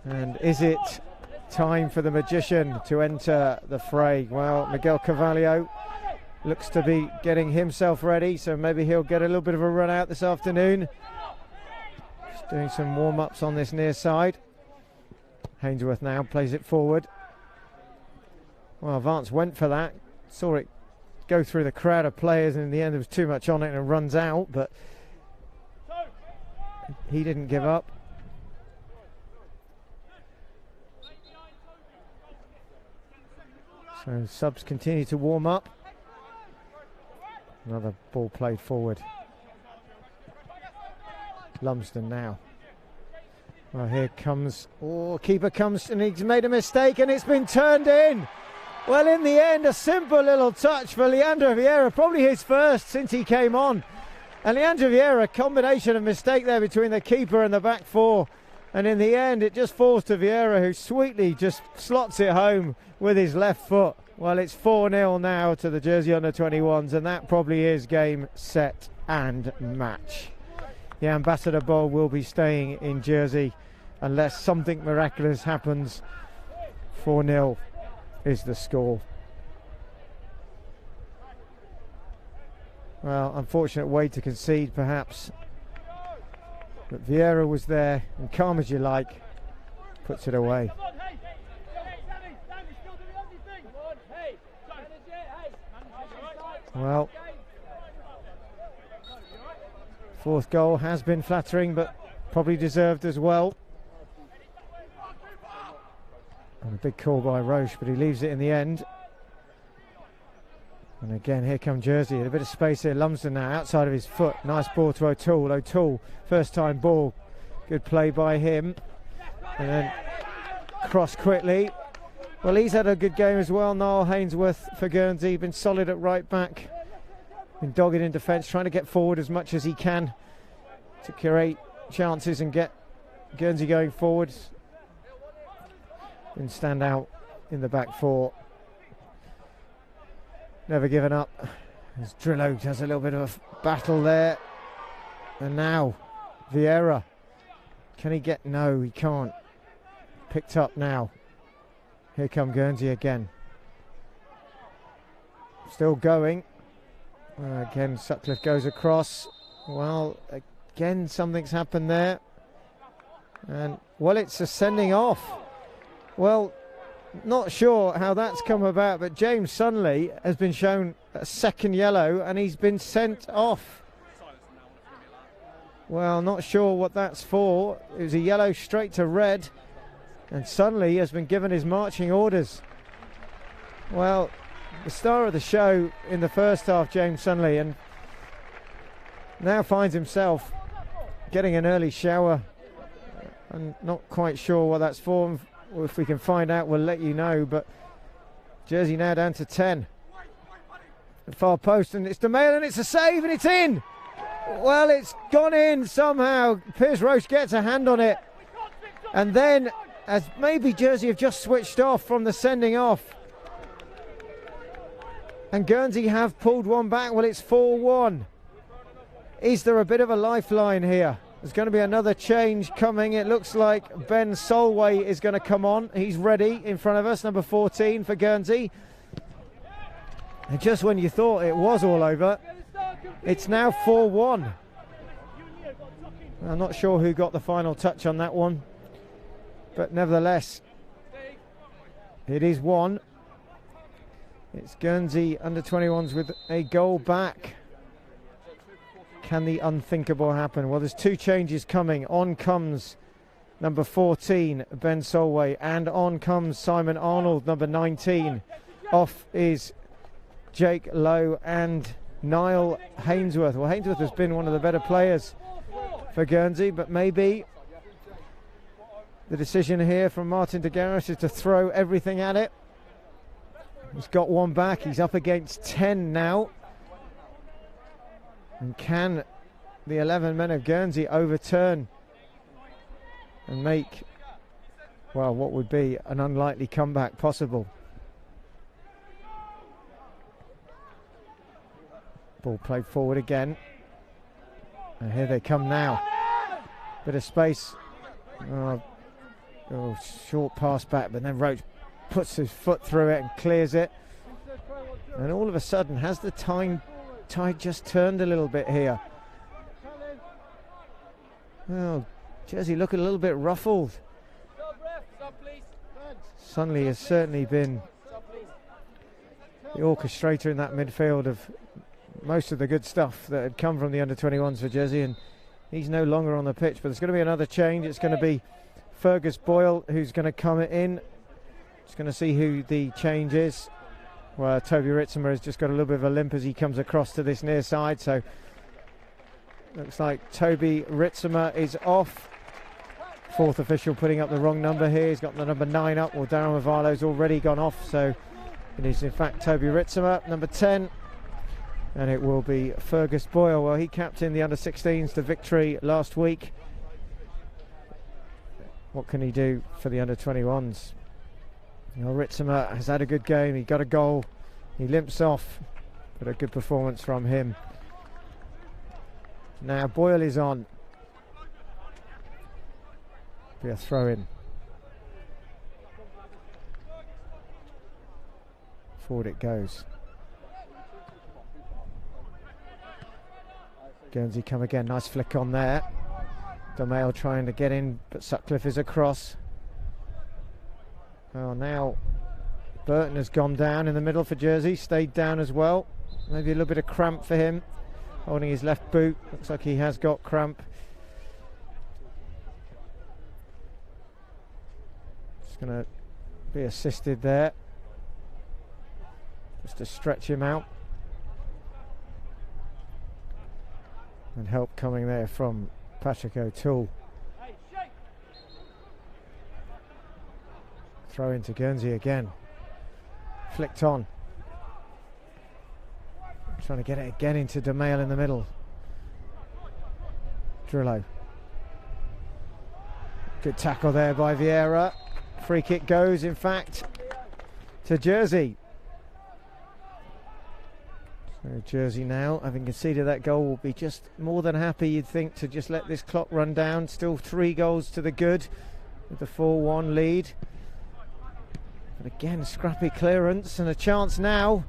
And is it time for the magician to enter the fray? Well, Miguel Carvalho looks to be getting himself ready, so maybe he'll get a little bit of a run out this afternoon. Just doing some warm-ups on this near side. Hainsworth now plays it forward. Well, Vance went for that, saw it go through the crowd of players, and in the end there was too much on it and it runs out, but he didn't give up. So subs continue to warm up. Another ball played forward. Lumsden now. Well, here comes, keeper comes, and he's made a mistake and it's been turned in. Well, in the end, a simple little touch for Leandro Vieira, probably his first since he came on. And Leandro Vieira, a combination of mistake there between the keeper and the back four. And in the end, it just falls to Vieira, who sweetly just slots it home with his left foot. Well, it's 4-0 now to the Jersey under-21s, and that probably is game, set and match. The Ambassador Bowl will be staying in Jersey unless something miraculous happens. 4-0 is the score. Well, unfortunate way to concede perhaps, but Vieira was there, and calm as you like, puts it away. Well, fourth goal has been flattering, but probably deserved as well. And a big call by Roche, but he leaves it in the end. And again, here come Jersey. A bit of space here. Lumsden now outside of his foot. Nice ball to O'Toole. O'Toole, first time ball. Good play by him. And then cross quickly. Well, he's had a good game as well. Niall Hainsworth for Guernsey. Been solid at right back. Been dogged in defence, trying to get forward as much as he can to create chances and get Guernsey going forward. Been stand out in the back four. Never given up. As Drillo has a little bit of a battle there. And now Vieira. Can he get? No, he can't. Picked up now. Here come Guernsey again. Still going. Again, Sutcliffe goes across. Well, again, something's happened there. And, well, it's a sending off. Well, not sure how that's come about, but James Sunley has been shown a second yellow and he's been sent off. Well, not sure what that's for. It was a yellow straight to red, and Sunley has been given his marching orders. Well, the star of the show in the first half, James Sunley, and now finds himself getting an early shower. I'm not quite sure what that's for. If we can find out, we'll let you know. But Jersey now down to 10. The far post, and it's DeMail, and it's a save, and it's in. Well, it's gone in somehow. Piers Roche gets a hand on it. And then, as maybe Jersey have just switched off from the sending off, and Guernsey have pulled one back. Well, it's 4-1. Is there a bit of a lifeline here? There's going to be another change coming. It looks like Ben Solway is going to come on. He's ready in front of us, number 14 for Guernsey. And just when you thought it was all over, it's now 4-1. I'm not sure who got the final touch on that one, but nevertheless, it is 1. It's Guernsey under-21s with a goal back. Can the unthinkable happen? Well, there's 2 changes coming. On comes number 14, Ben Solway, and on comes Simon Arnold, number 19. Off is Jake Lowe and Niall Hainsworth. Well, Hainsworth has been one of the better players for Guernsey, but maybe the decision here from Martin de Garras is to throw everything at it. He's got one back. He's up against 10 now. And can the 11 men of Guernsey overturn and make, well, what would be an unlikely comeback possible? Ball played forward again. And here they come now. Bit of space. Oh, short pass back, but then Roach puts his foot through it and clears it. And all of a sudden, has the tide just turned a little bit here? Well, Jersey looking a little bit ruffled. Sunley has certainly been the orchestrator in that midfield of most of the good stuff that had come from the under-21s for Jersey, and he's no longer on the pitch. But there's going to be another change. It's going to be Fergus Boyle who's going to come in. Just going to see who the change is. Well, Toby Ritzimer has just got a little bit of a limp as he comes across to this near side, so looks like Toby Ritzimer is off. Fourth official putting up the wrong number here. He's got the number 9 up. Well, Darren Mavarlo's already gone off, so it is in fact Toby Ritzimer, number 10. And it will be Fergus Boyle. Well, he captained the under-16s to victory last week. What can he do for the under-21s? You know, Ritzimer has had a good game. He got a goal. He limps off, but a good performance from him. Now Boyle is on. Be a throw-in. Forward it goes. Guernsey come again. Nice flick on there. Domail trying to get in, but Sutcliffe is across. Well, now Burton has gone down in the middle for Jersey. Stayed down as well. Maybe a little bit of cramp for him. Holding his left boot. Looks like he has got cramp. Just going to be assisted there. Just to stretch him out. And help coming there from Patrick O'Toole. Throw into Guernsey again. Flicked on. Trying to get it again into DeMail in the middle. Drillo. Good tackle there by Vieira. Free kick goes, in fact, to Jersey. So Jersey now, having conceded that goal, will be just more than happy, you'd think, to just let this clock run down. Still 3 goals to the good with the 4-1 lead. But again, scrappy clearance and a chance now.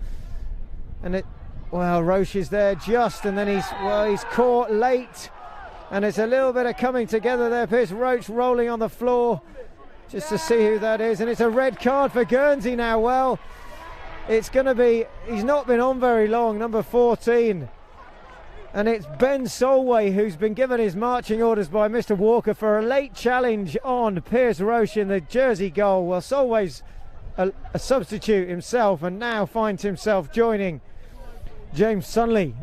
And it, well, Roche is there just, and then he's caught late. And it's a little bit of coming together there. Pierce Roach rolling on the floor just to see who that is. And it's a red card for Guernsey now. Well, it's going to be, he's not been on very long, number 14. And it's Ben Solway who's been given his marching orders by Mr. Walker for a late challenge on Pierce Roche in the Jersey goal. Well, Solway's a substitute himself and now finds himself joining James Sunley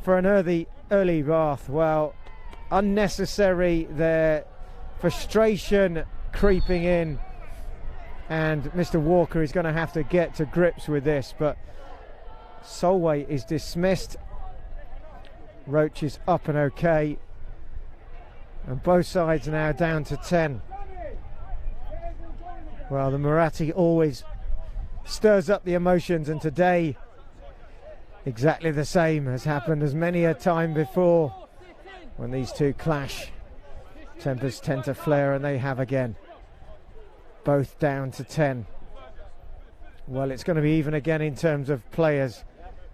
for an early bath. Well, unnecessary there, frustration creeping in, and Mr. Walker is going to have to get to grips with this, but Solway is dismissed. Roach is up and okay, and both sides are now down to 10. Well, the Muratti always stirs up the emotions, and today exactly the same has happened as many a time before. When these two clash, tempers tend to flare, and they have again. Both down to 10. Well, it's going to be even again in terms of players.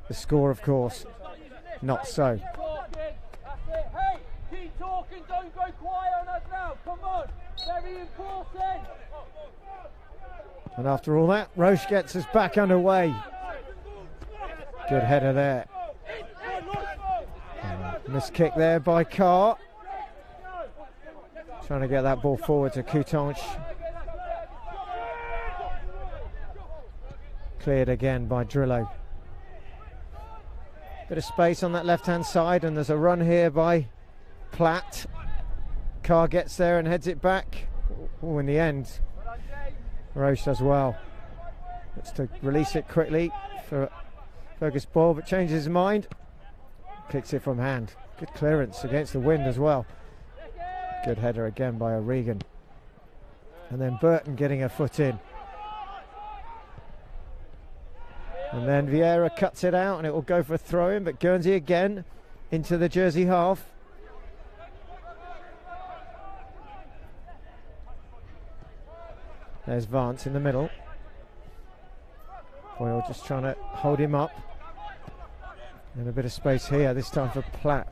The score, of course, not so. Hey, keep talking, don't go quiet on us now. Come on, very important. And after all that, Roche gets us back underway. Good header there. Missed kick there by Carr. Trying to get that ball forward to Coutanche. Cleared again by Drillo. Bit of space on that left-hand side, and there's a run here by Platt. Carr gets there and heads it back. Oh, in the end, Roche does well. Looks to release it quickly for Fergus Boyle, but changes his mind. Picks it from hand. Good clearance against the wind as well. Good header again by O'Regan. And then Burton getting a foot in. And then Vieira cuts it out and it will go for a throw-in, but Guernsey again into the Jersey half. There's Vance in the middle. Boyle just trying to hold him up. And a bit of space here, this time for Platt.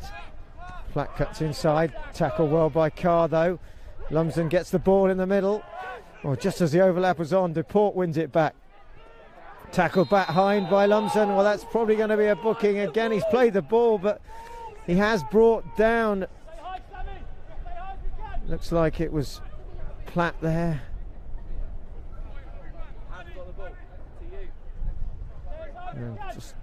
Platt cuts inside, tackle well by Carr though. Lumsden gets the ball in the middle. Well, just as the overlap was on, Duport wins it back. Tackled back behind by Lumsden. Well, that's probably going to be a booking again. He's played the ball, but he has brought down. Looks like it was Platt there. Just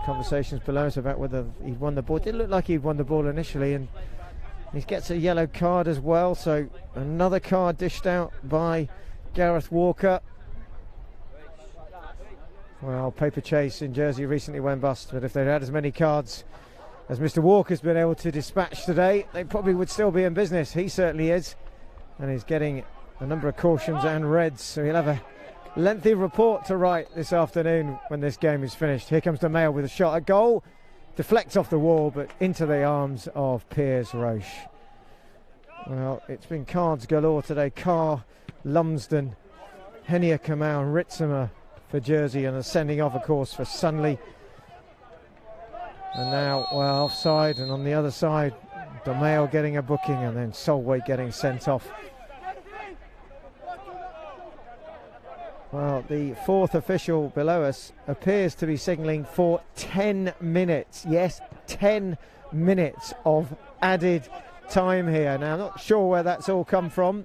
conversations below us about whether he'd won the ball. It did look like he'd won the ball initially, and he gets a yellow card as well. So another card dished out by Gareth Walker. Well, Paper Chase in Jersey recently went bust, but if they'd had as many cards as Mr. Walker's been able to dispatch today, they probably would still be in business. He certainly is, and he's getting a number of cautions and reds, so he'll have a lengthy report to write this afternoon when this game is finished. Here comes DeMail with a shot at goal. Deflects off the wall, but into the arms of Piers Roche. Well, it's been cards galore today. Carr, Lumsden, Henia Kamau and Ritzimer for Jersey, and a sending off, of course, for Sunley. And now, well, offside, and on the other side, DeMail getting a booking, and then Solway getting sent off. Well, the fourth official below us appears to be signalling for 10 minutes. Yes, 10 minutes of added time here. Now, I'm not sure where that's all come from,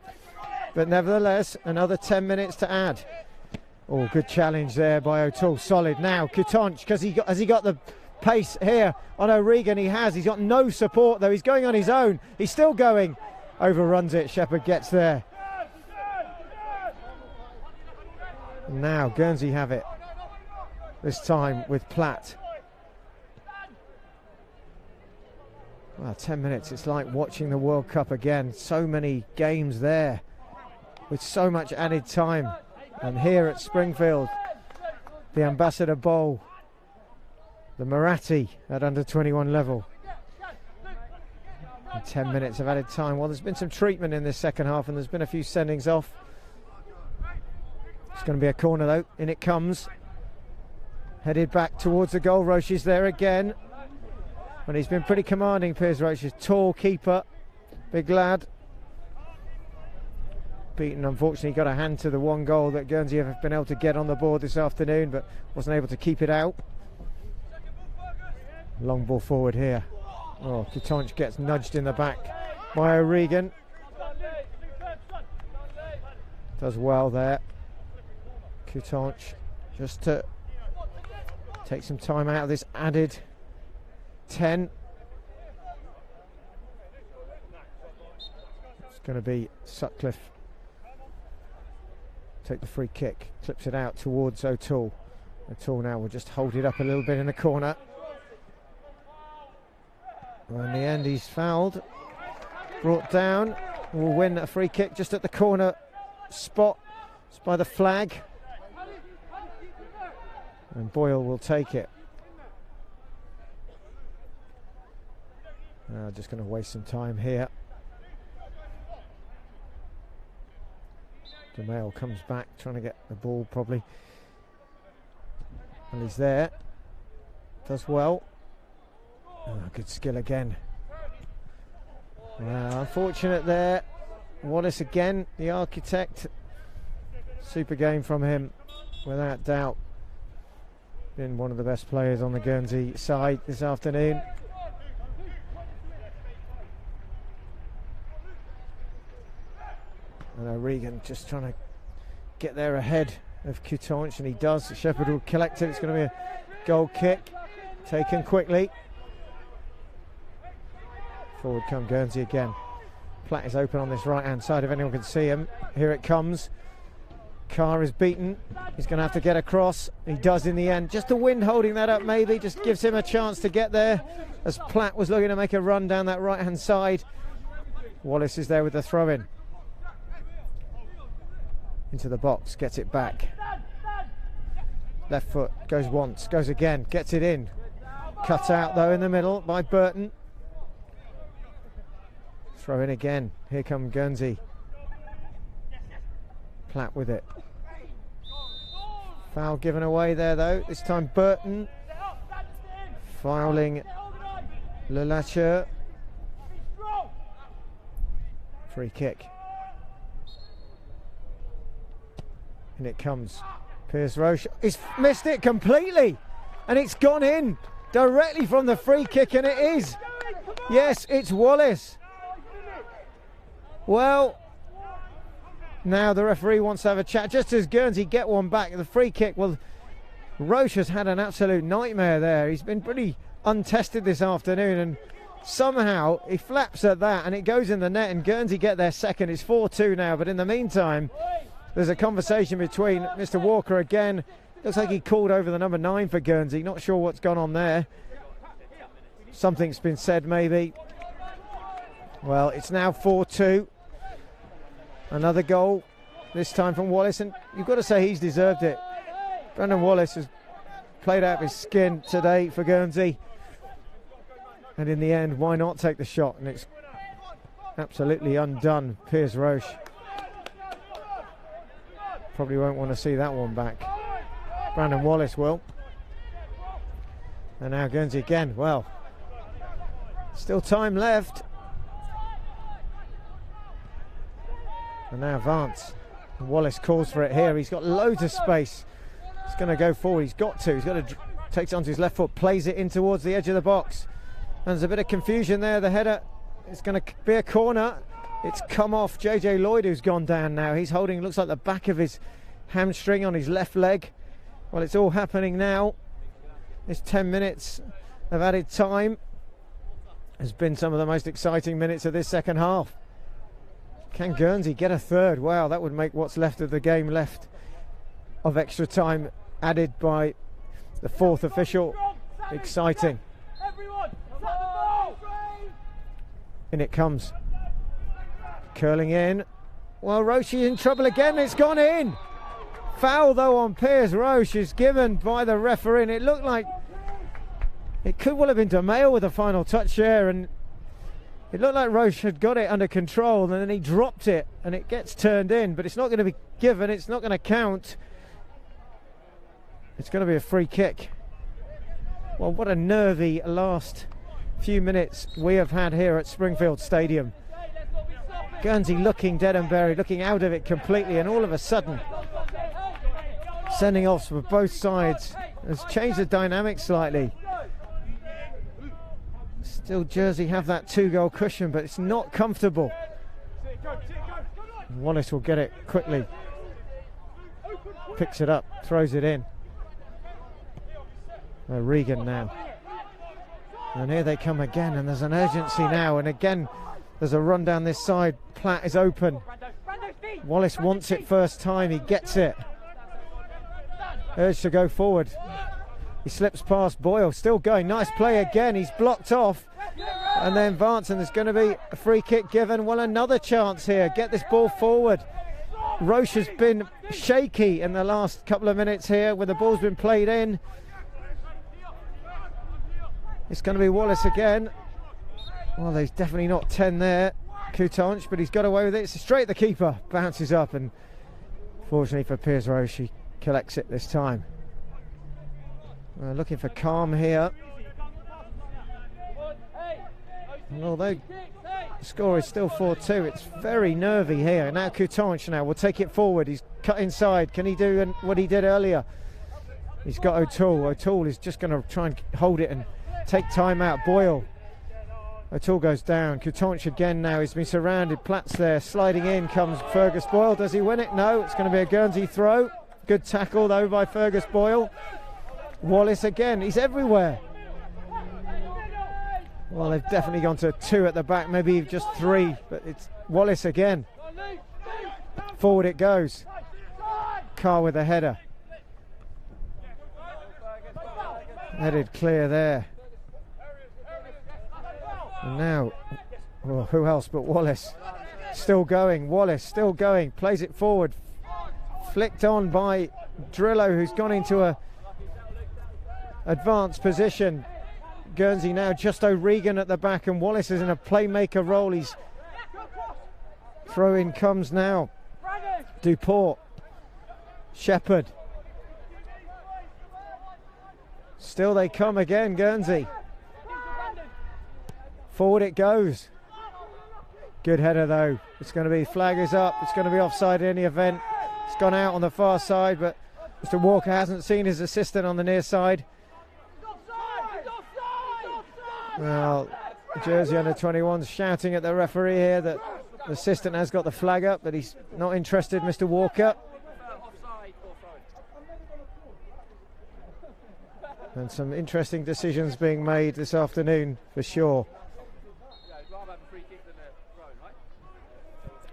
but nevertheless, another 10 minutes to add. Oh, good challenge there by O'Toole. Solid now. Kutonch, has he got the pace here on O'Regan? He has. He's got no support, though. He's going on his own. He's still going. Overruns it. Shepherd gets there. Now Guernsey have it, this time with Platt. Well, 10 minutes, it's like watching the World Cup again. So many games there with so much added time. And here at Springfield, the Ambassador Bowl, the Muratti at under-21 level. And 10 minutes of added time. Well, there's been some treatment in this second half, and there's been a few sendings off. It's going to be a corner though, in it comes. Headed back towards the goal. Roche is there again. And he's been pretty commanding, Piers Roche, tall keeper, big lad. Beaton unfortunately got a hand to the one goal that Guernsey have been able to get on the board this afternoon, but wasn't able to keep it out. Long ball forward here. Oh, Kutonch gets nudged in the back by O'Regan. Does well there. Kutonch just to take some time out of this added 10. It's going to be Sutcliffe. Take the free kick, clips it out towards O'Toole. O'Toole now will just hold it up a little bit in the corner. Well, in the end he's fouled, brought down, will win a free kick just at the corner spot. It's by the flag. And Boyle will take it. Just going to waste some time here. DeMail comes back, trying to get the ball probably. And he's there. Does well. Oh, good skill again. Well, unfortunate there. Wallace again, the architect. Super game from him, without doubt. Been one of the best players on the Guernsey side this afternoon. And O'Regan just trying to get there ahead of Kutonch, and he does. Shepherd will collect it. It's going to be a goal kick, taken quickly. Forward come Guernsey again. Platt is open on this right hand side if anyone can see him. Here it comes. Carr is beaten. He's going to have to get across. He does in the end. Just the wind holding that up maybe just gives him a chance to get there, as Platt was looking to make a run down that right hand side. Wallace is there with the throw in. Into the box, gets it back. Left foot, goes once, goes again, gets it in. Cut out though in the middle by Burton. Throw in again. Here come Guernsey. Platt with it. Foul given away there though. This time Burton fouling Lelacher. Free kick. And it comes. Piers Roche. He's missed it completely. And it's gone in directly from the free kick, and it is. Yes, it's Wallace. Well, now the referee wants to have a chat. Just as Guernsey get one back, the free kick. Well, Roche has had an absolute nightmare there. He's been pretty untested this afternoon, and somehow he flaps at that and it goes in the net, and Guernsey get their second. It's 4-2 now, but in the meantime there's a conversation between Mr. Walker again. Looks like he called over the number 9 for Guernsey. Not sure what's gone on there. Something's been said maybe. Well, it's now 4-2. Another goal, this time from Wallace, and you've got to say he's deserved it. Brendan Wallace has played out of his skin today for Guernsey. And in the end, why not take the shot? And it's absolutely undone Piers Roche. Probably won't want to see that one back. Brandon Wallace will. And now Guernsey again. Well, still time left. And now Vance. Wallace calls for it here. He's got loads of space. He's going to go forward. He's got to takes it onto his left foot, plays it in towards the edge of the box. And there's a bit of confusion there. The header is going to be a corner. It's come off JJ Lloyd, who's gone down now. He's holding, looks like the back of his hamstring on his left leg. Well, it's all happening now. This 10 minutes of added time has been some of the most exciting minutes of this second half. Can Guernsey get a third? Wow, that would make what's left of the game left of extra time added by the fourth official exciting. In it comes. Curling in. Well, Roche is in trouble again. It's gone in. Foul though on Piers Roche is given by the referee. And it looked like it could well have been DeMail with a final touch there, and it looked like Roche had got it under control, and then he dropped it and it gets turned in, but it's not going to be given. It's not going to count. It's going to be a free kick. Well, what a nervy last few minutes we have had here at Springfield Stadium. Guernsey looking dead and buried, looking out of it completely, and all of a sudden sending offs for both sides has changed the dynamic slightly. Still Jersey have that 2-goal cushion, but it's not comfortable. Wallace will get it quickly, picks it up, throws it in. Regan now, and here they come again, and there's an urgency now, and again there's a run down this side. Platt is open. Wallace wants it first time, he gets it. Urge to go forward. He slips past Boyle, still going. Nice play again, he's blocked off. And then Vance, and there's going to be a free kick given. Well, another chance here. Get this ball forward. Roche has been shaky in the last couple of minutes here where the ball's been played in. It's going to be Wallace again. Well, there's definitely not 10 there, Coutanche, but he's got away with it. It's straight at the keeper, bounces up, and fortunately for Piers Roche, he collects it this time. Looking for calm here. And although the score is still 4-2, it's very nervy here. Now Coutanche now will take it forward. He's cut inside. Can he do what he did earlier? He's got O'Toole. O'Toole is just going to try and hold it and take time out. Boyle. O'Toole goes down. Coutanche again now. He's been surrounded. Platt's there. Sliding in comes Fergus Boyle. Does he win it? No. It's going to be a Guernsey throw. Good tackle though by Fergus Boyle. Wallace again. He's everywhere. Well, they've definitely gone to 2 at the back, maybe just 3, but it's Wallace again. Forward it goes. Carr with a header. Headed clear there. And now, well, who else but Wallace? Still going, Wallace still going, plays it forward. Flicked on by Drillo, who's gone into a advanced position. Guernsey now just O'Regan at the back, and Wallace is in a playmaker role. He's throw in comes now. Duport, Shepherd. Still they come again, Guernsey. Forward it goes. Good header though. It's going to be, flag is up. It's going to be offside in any event. It's gone out on the far side, but Mr. Walker hasn't seen his assistant on the near side. Well, Jersey under-21's shouting at the referee here that the assistant has got the flag up, but he's not interested, Mr. Walker. And some interesting decisions being made this afternoon for sure.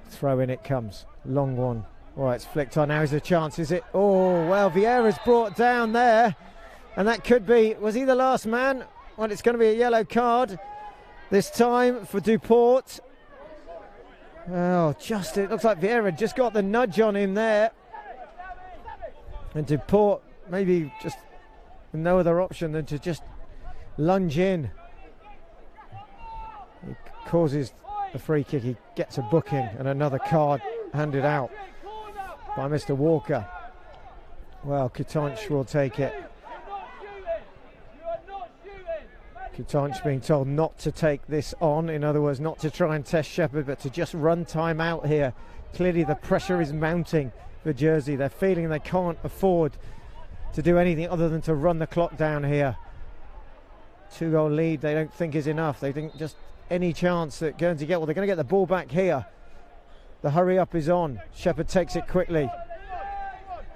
Throw in it comes. Long one. All right, it's flicked on. Now is a chance, is it? Oh, well, Vieira's brought down there. And that could be, was he the last man? Well, it's going to be a yellow card this time for Duport. Oh, just, it looks like Vieira just got the nudge on him there. And Duport maybe just no other option than to just lunge in. He causes a free kick, he gets a booking and another card handed out by Mr. Walker. Well, Kutanch will take it. Kutanch being told not to take this on, in other words, not to try and test Shepherd, but to just run time out here. Clearly the pressure is mounting for Jersey. They're feeling they can't afford to do anything other than to run the clock down here. 2-goal lead they don't think is enough. They think just any chance that Guernsey get, well, they're going to get the ball back here. The hurry up is on. Shepherd takes it quickly.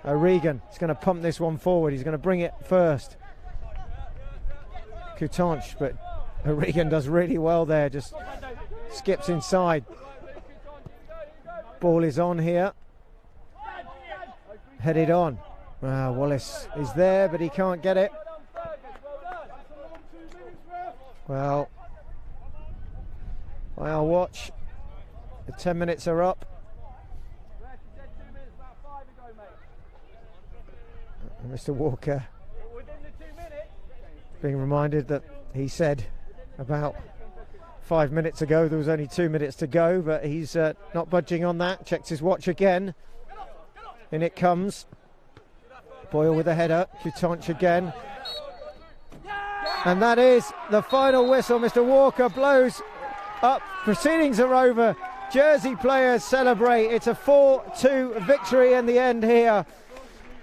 O'Regan is going to pump this one forward. He's going to bring it first. Kutanch, but O'Regan does really well there, just skips inside. Ball is on here. Headed on. Wallace is there, but he can't get it. Well, by our watch, the 10 minutes are up. And Mr. Walker being reminded that he said about 5 minutes ago there was only 2 minutes to go, but he's not budging on that. Checks his watch again. In it comes. Boyle with a header. Kutanch again. And that is the final whistle. Mr. Walker blows up. Proceedings are over. Jersey players celebrate. It's a 4-2 victory in the end here.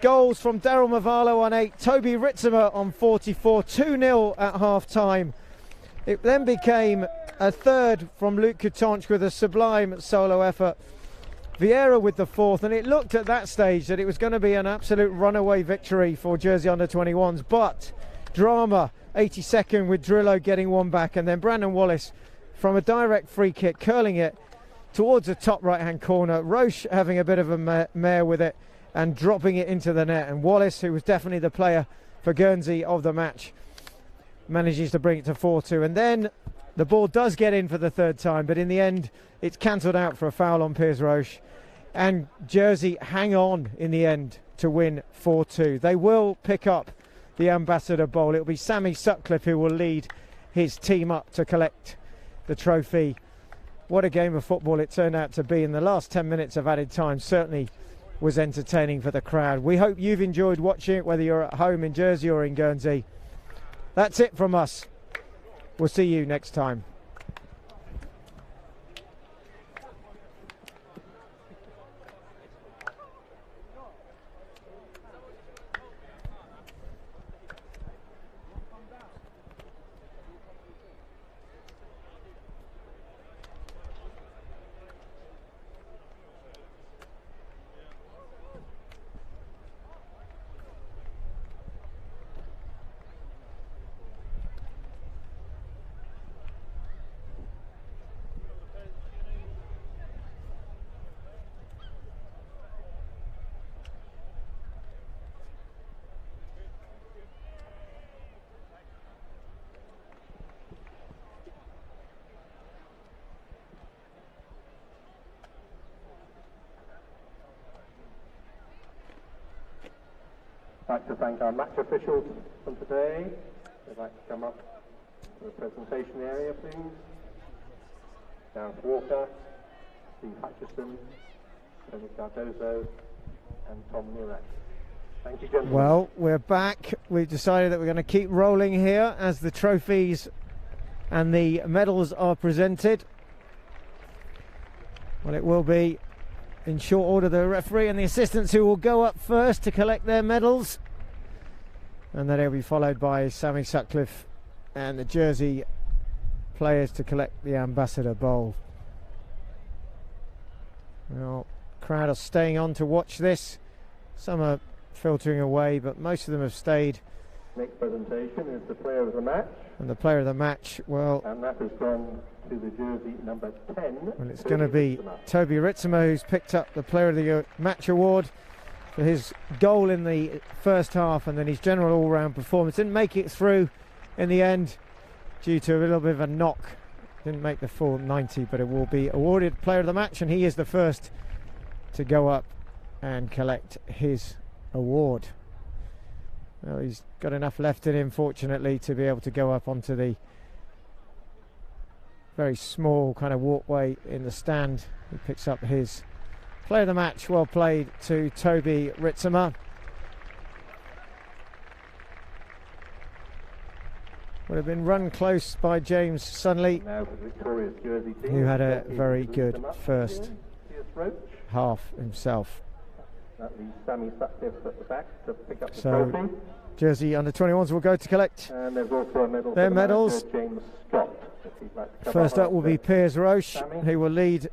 Goals from Daryl Mavala on 8, Toby Ritzimer on 44, 2-0 at half-time. It then became a third from Luke Kutanch with a sublime solo effort. Vieira with the fourth, and it looked at that stage that it was going to be an absolute runaway victory for Jersey under-21s, but drama, 82nd with Drillo getting one back, and then Brandon Wallace from a direct free kick curling it towards the top right-hand corner. Roche having a bit of a mare with it and dropping it into the net, and Wallace, who was definitely the player for Guernsey of the match, manages to bring it to 4-2. And then the ball does get in for the third time, but in the end it's cancelled out for a foul on Piers Roche, and Jersey hang on in the end to win 4-2. They will pick up the Ambassador Bowl. It will be Sammy Sutcliffe who will lead his team up to collect the trophy. What a game of football it turned out to be, in the last 10 minutes of added time certainly was entertaining for the crowd. We hope you've enjoyed watching it, whether you're at home in Jersey or in Guernsey. That's it from us. We'll see you next time. like to thank our match officials from today. They'd like to come up to the presentation area, please. Gareth Walker, Steve Hutchison, Tony Cardozo, and Tom Muratti. Thank you, gentlemen. Well, we're back. We've decided that we're going to keep rolling here as the trophies and the medals are presented. Well, it will be in short order the referee and the assistants who will go up first to collect their medals, and then it'll be followed by Sammy Sutcliffe and the Jersey players to collect the Ambassador Bowl. Well, crowd are staying on to watch this. Some are filtering away, but most of them have stayed. Next presentation is the player of the match. And the player of the match, well... And that has gone to the jersey number 10. Well, it's going to be Toby Ritzema, who's picked up the player of the match award for his goal in the first half and then his general all-round performance. Didn't make it through in the end due to a little bit of a knock. Didn't make the full 90, but it will be awarded player of the match, and he is the first to go up and collect his award. Well, he's got enough left in him, fortunately, to be able to go up onto the very small kind of walkway in the stand. He picks up his player of the match. Well played to Toby Ritzema. Would have been run close by James Sunley, who had a very good first half himself. That leaves Sammy Sutcliffe at the back to pick up the So trophy. Jersey under 21s will go to collect And there's also a medal their for the medals. manager, James Scott. If he'd like to come First up will be after Piers Roche, Sammy. who will lead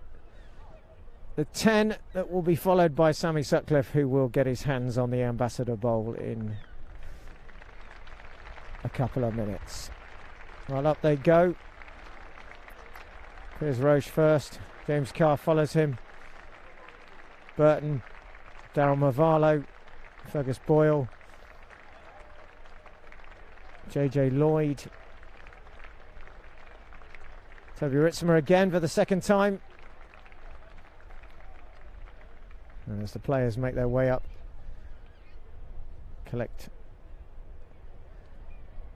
the 10. That will be followed by Sammy Sutcliffe, who will get his hands on the Ambassador Bowl in a couple of minutes. Well, up they go. Piers Roche first. James Carr follows him. Burton, Daryl Mavarlo, Fergus Boyle, JJ Lloyd, Toby Ritzema again for the second time. And as the players make their way up, collect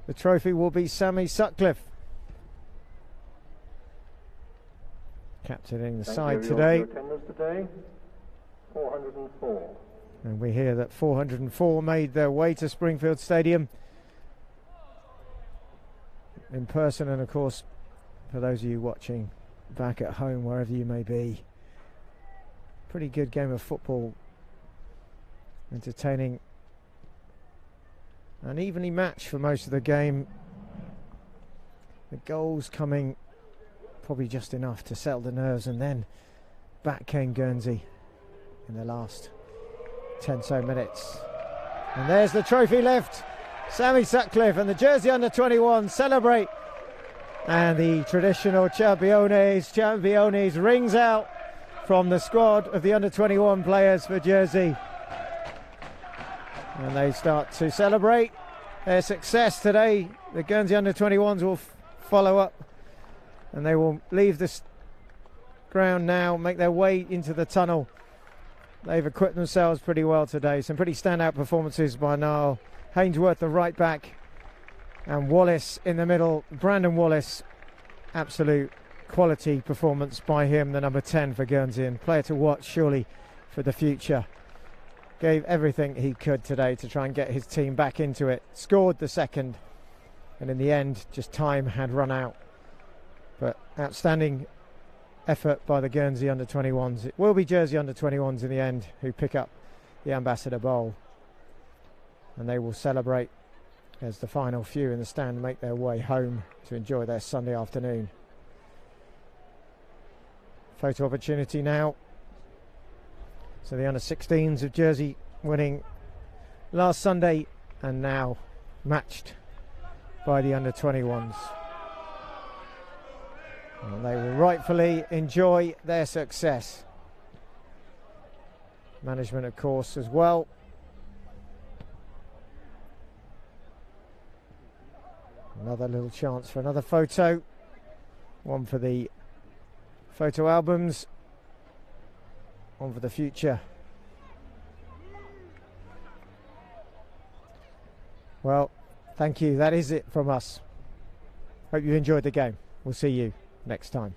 the trophy, will be Sammy Sutcliffe, captaining the side today. Your attendance today, 404. And we hear that 404 made their way to Springfield Stadium in person, and of course for those of you watching back at home, wherever you may be, pretty good game of football, entertaining and evenly matched for most of the game. The goals coming probably just enough to settle the nerves, and then back came Guernsey in the last 10 so minutes. And there's the trophy lift. Sammy Sutcliffe and the Jersey under 21 celebrate, and the traditional Championes rings out from the squad of the under 21 players for Jersey, and they start to celebrate their success today. The Guernsey under 21s will follow up, and they will leave this ground now, make their way into the tunnel. They've equipped themselves pretty well today. Some pretty standout performances by Niall Hainsworth, the right back, and Wallace in the middle. Brandon Wallace, absolute quality performance by him, the number 10 for Guernsey, and player to watch surely for the future. Gave everything he could today to try and get his team back into it. Scored the second, and in the end just time had run out. But outstanding effort by the Guernsey under 21s. It will be Jersey under 21s in the end who pick up the Ambassador Bowl, and they will celebrate as the final few in the stand make their way home to enjoy their Sunday afternoon. Photo opportunity now. So the under 16s of Jersey winning last Sunday, and now matched by the under 21s. And they will rightfully enjoy their success. Management, of course, as well. Another little chance for another photo. One for the photo albums, one for the future. Well, thank you. That is it from us. Hope you enjoyed the game. We'll see you next time.